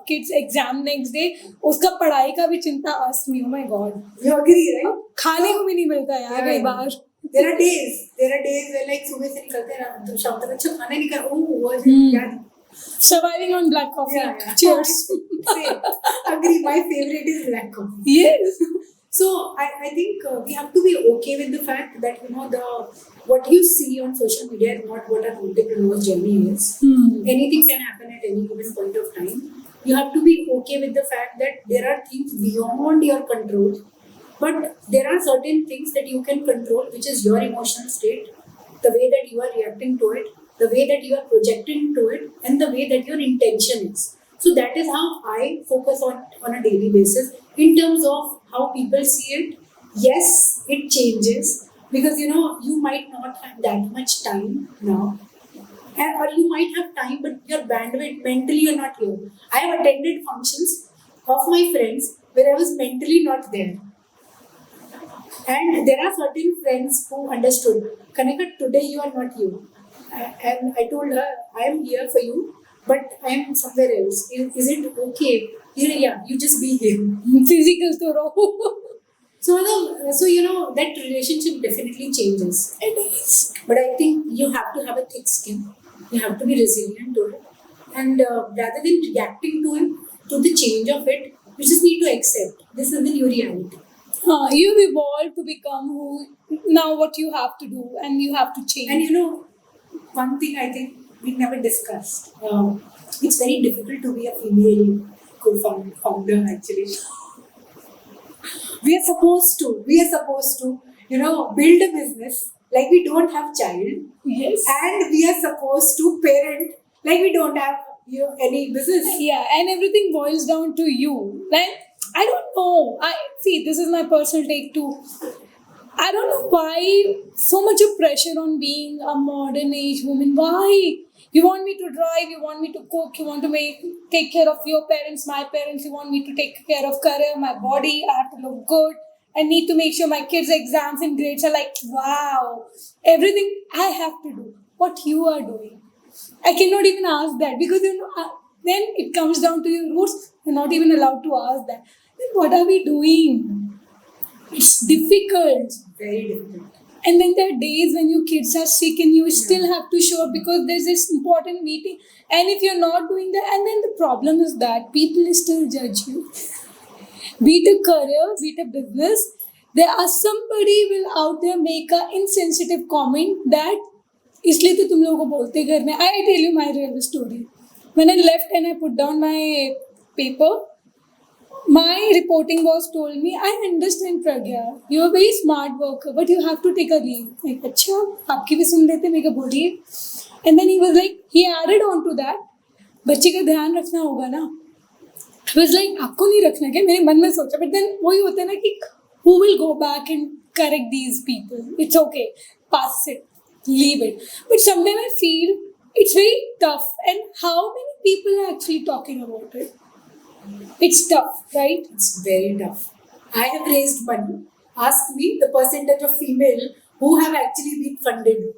kids exam next day. उसका पढ़ाई का भी चिंता ask me. Oh my god. You agree right? खाने को भी नहीं मिलता यार कई बार. There are days where like सुबह से निकलते हैं ना तो शाम तक अच्छा खाना नहीं खा. ओह वो यार. Surviving on black coffee. Yeah. Cheers. Same. Agree. My favorite is black coffee. Yes. So I think we have to be okay with the fact that what you see on social media is not what an entrepreneur's journey is. Anything can happen at any given point of time. You have to be okay with the fact that there are things beyond your control, but there are certain things that you can control, which is your emotional state, the way that you are reacting to it, the way that you are projecting to it, and the way that your intention is. So that is how I focus on a daily basis. In terms of how people see it, yes, it changes because you might not have that much time now, or you might have time, but your bandwidth mentally you're not here. I have attended functions of my friends where I was mentally not there. And there are certain friends who understood, Kanika, today you are not you. And I told her, I am here for you, but I am somewhere else. Is it okay? Yeah, you just be here. Physical to raw. So that relationship definitely changes. It is. But I think you have to have a thick skin. You have to be resilient to it. And rather than reacting to the change of it, you just need to accept this is the new reality. You've evolved to become who now what you have to do, and you have to change. And one thing I think we never discussed. It's very difficult to be a female co-founder actually. We are supposed to, build a business like we don't have child. Yes. And we are supposed to parent like we don't have any business. Yeah, and everything boils down to you. Like, I don't know. This is my personal take too. I don't know why so much of pressure on being a modern age woman. Why? You want me to drive, you want me to cook, you want to take care of your parents, my parents, you want me to take care of career, my body, I have to look good. I need to make sure my kids' exams and grades are like, wow. Everything I have to do. What you are doing. I cannot even ask that because then it comes down to your roots. You're not even allowed to ask that. Then what are we doing? It's difficult. Very difficult. And then there are days when your kids are sick and you still have to show up because there's this important meeting. And if you're not doing that, and then the problem is that people still judge you. Be it a career, be it a business, there are somebody will out there make a insensitive comment that इसलिए तो तुम लोगों को बोलते घर में. I tell you my real story. When I left and I put down my paper, my reporting boss told me, I understand Pragya, you're a very smart worker, but you have to take a leave. Like, अच्छा, आपकी भी सुन लेते मेरे को बोलिए. And then he was like, he added on to that, बच्चे का ध्यान रखना होगा ना. I was like, आपको नहीं रखना क्या? मेरे मन में सोचा. But then वही होता है ना कि who will go back and correct these people? It's okay, pass it, leave it. But sometimes I feel it's very tough. And how many people are actually talking about it? It's tough, right? It's very tough. I have raised money. Ask me the percentage of female who have actually been funded.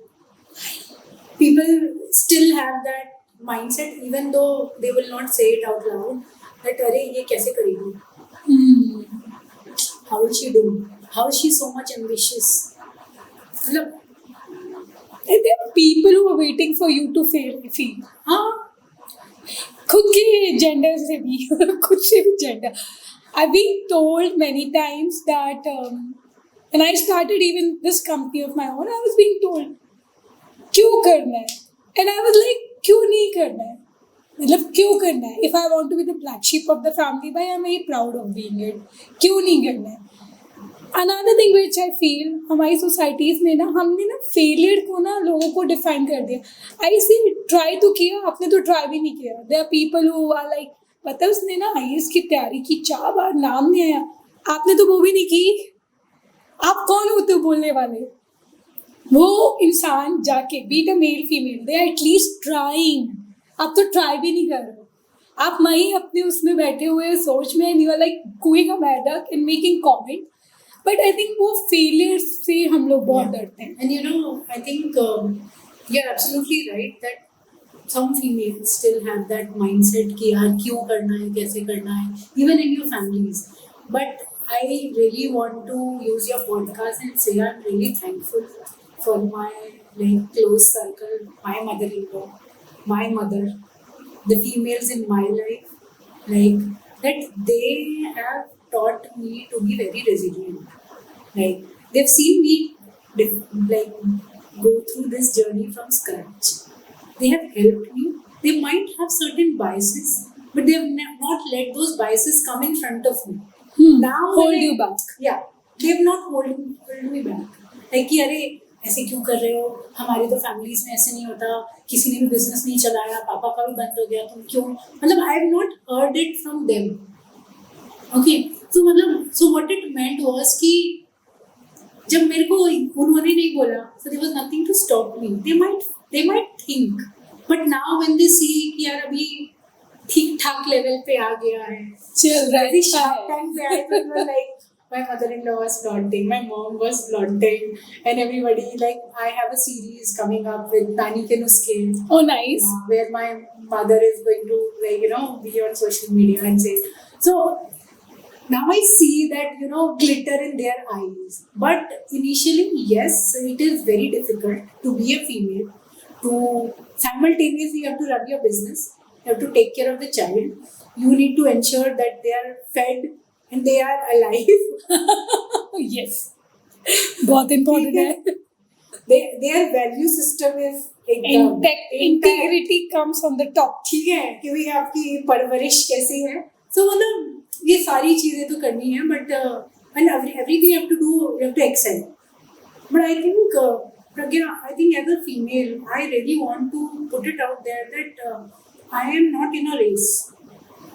People still have that mindset, even though they will not say it out loud, that अरे ये कैसे करेगी? How will she do? How is she so much ambitious? मतलब, And there are people who are waiting for you to fail, I feel. हाँ. खुद के gender से भी खुद से भी gender. I've been told many times that when I started even this company of my own, I was being told क्यों करना है? And I was like क्यों नहीं करना है? मतलब क्यों करना है? If I want to be the black sheep of the family, why I'm very proud of being it. क्यों नहीं करना है? Another thing which I feel, हमारी सोसाइटीज में ना हमने ना फेलियर को ना लोगों को डिफाइन कर दिया। आई सी ट्राई तो किया, आपने तो ट्राई भी नहीं किया। There are people who are like, पता है उसने ना आईएएस की तैयारी की, 4 बार नाम नहीं आया, आपने तो वो भी नहीं की। आप कौन होते हो बोलने वाले? वो इंसान जाके be the male female, they are at least trying. आप तो ट्राई भी नहीं कर रहे हो, आप वहीं अपने उसमें बैठे हुए सोच में, and you are like going a मैडक and making comment. But I think वो फेलियर से हम लोग बहुत डरते हैं। And you know, I think you're absolutely right that some females still have that mindset कि यार क्यों करना है, कैसे करना है, even in your families. But I really want to use your podcast and say I'm really thankful for my like close circle, my mother-in-law, my mother, the females in my life, like that they have taught me to be very resilient. Like they've seen me like go through this journey from scratch. They have helped me. They might have certain biases, but they have not let those biases come in front of me. Now Hold when you back. Yeah, they have not hold me back. Like कि अरे ऐसे क्यों कर रहे हो, हमारे तो families में ऐसे नहीं होता, किसी ने भी बिजनेस नहीं चलाया, पापा का भी बंद हो गया, तुम क्यों, मतलब I have not heard it from them. Okay, तो मतलब so what it meant was कि जब मेरे को उन्होंने नहीं बोला, so there was nothing to stop me. They might think, but now when they see कि यार अभी ठीक ठाक लेवल पे आ गया है, चल रहा अभी है। sharp time पे आए, तो वो like my mother-in-law was flaunting, my mom was flaunting, and everybody, like I have a series coming up with Tani ke nuske, Oh, nice. where my mother is going to like be on social media and say so. Now I see that glitter in their eyes, but initially yes, it is very difficult to be a female, to simultaneously you have to run your business, you have to take care of the child, you need to ensure that they are fed and they are alive. Yes, बहुत important है। Their value system is Integrity comes on the top. ठीक है कि भाई आपकी परवरिश कैसी है, so मतलब ये सारी चीजें तो करनी है, but and everything you have to do, you have to excel. But I think Pragya, I think as a female, I really want to put it out there that I am not in a race.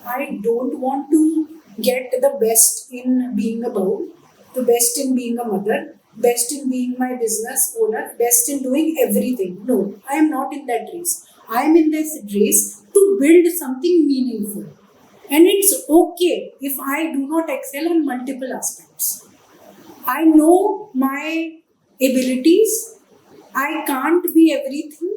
I don't want to get the best in being a bow, the best in being a mother, best in being my business owner, best in doing everything. No, I am not in that race. I am in this race to build something meaningful. And it's okay if I do not excel on multiple aspects. I know my abilities. I can't be everything.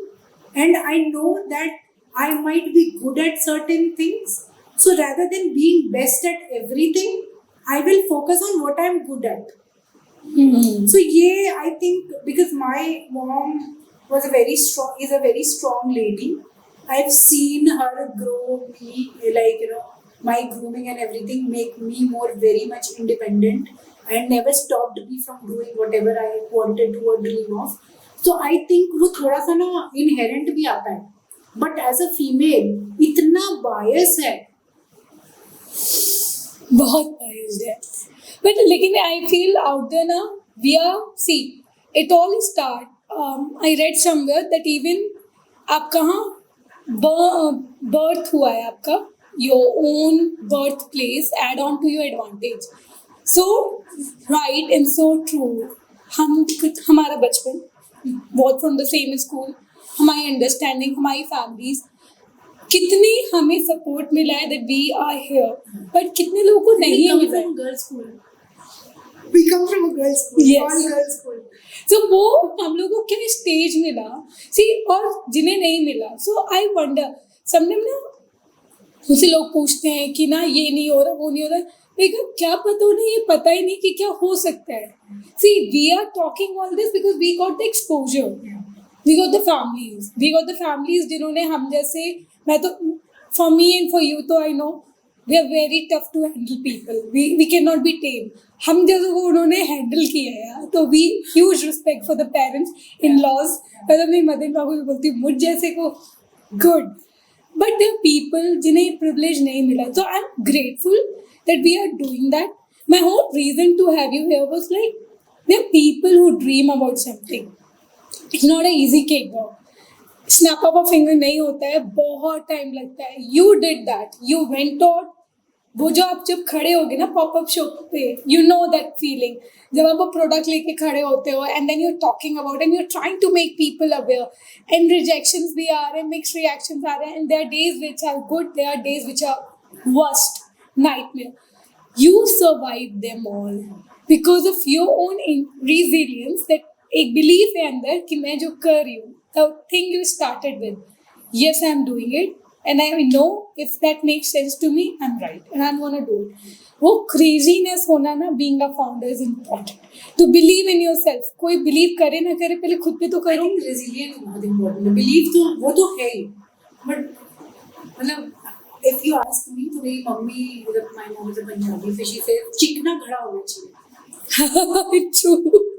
And I know that I might be good at certain things. So rather than being best at everything, I will focus on what I'm good at. So yeah, I think because my mom is a very strong lady. I've seen her grow me, like my grooming and everything make me more very much independent and never stopped me from doing whatever I wanted to or dream of. So I think वो थोड़ा सा ना inherent भी आता है, but as a female इतना bias है, बहुत biased है। But लेकिन I feel out there ना, we are, see, it all start. I read somewhere that even आप कहाँ birth हुआ है आपका, your own birthplace add on to your advantage. So right and so true. हमारा बचपन, both from the same school, हमारी understanding, हमारी families, कितनी हमें support मिला है that we are here, but कितने लोगों को नहीं मिला है। girls school. We come from a girls school. Yes. All girls school. So वो हम लोगों को क्या स्टेज मिला, see, और जिन्हें नहीं मिला, so I wonder, sometimes ना मुझसे लोग पूछते हैं कि ना ये नहीं हो रहा, वो नहीं हो रहा, लेकिन क्या पता उन्हें ये पता ही नहीं कि क्या हो सकता है। See, we are talking all this because we got the exposure, we got the families जिन्होंने हम जैसे, मैं तो for me and for you तो I know we are very tough to handle people, we cannot be tame, हम जैसे को उन्होंने handle किया है यार, तो we huge respect for the parents, in-laws, मैं तो मेरी mother-in-law को भी बोलती हूँ मुझ जैसे को good, but there are people जिन्हें privilege नहीं मिला, so I'm grateful that we are doing that, My whole reason to have you here was like, there are people who dream about something. It's not an easy cakewalk. Snap up a finger नहीं होता है, बहुत time लगता है. You did that. You went out. वो जो आप जब खड़े होगे ना पॉपअप शॉप पे, you know that feeling. जब आप वो प्रोडक्ट लेके खड़े होते हो and then you're talking about and you're trying to make people aware, and rejections भी आ रहे हैं, mixed reactions आ रहे हैं, and there are days which are good, there are days which are worst, nightmare. You survived them all because of your own resilience. That एक belief है अंदर कि मैं जो कर रही हूँ, the thing you started with, yes, I'm doing it, and I know if that makes sense to me, I'm right, and I'm gonna do it. वो craziness होना ना, being a founder is important. To believe in yourself. कोई believe करे ना करे, पहले खुद पे तो I करो. think resilience बहुत important है. Believe तो वो तो है ही, but मतलब if you ask me, तो मेरी मम्मी, मतलब my mom is a Punjabi, so she says चिकना खड़ा होना चाहिए. True.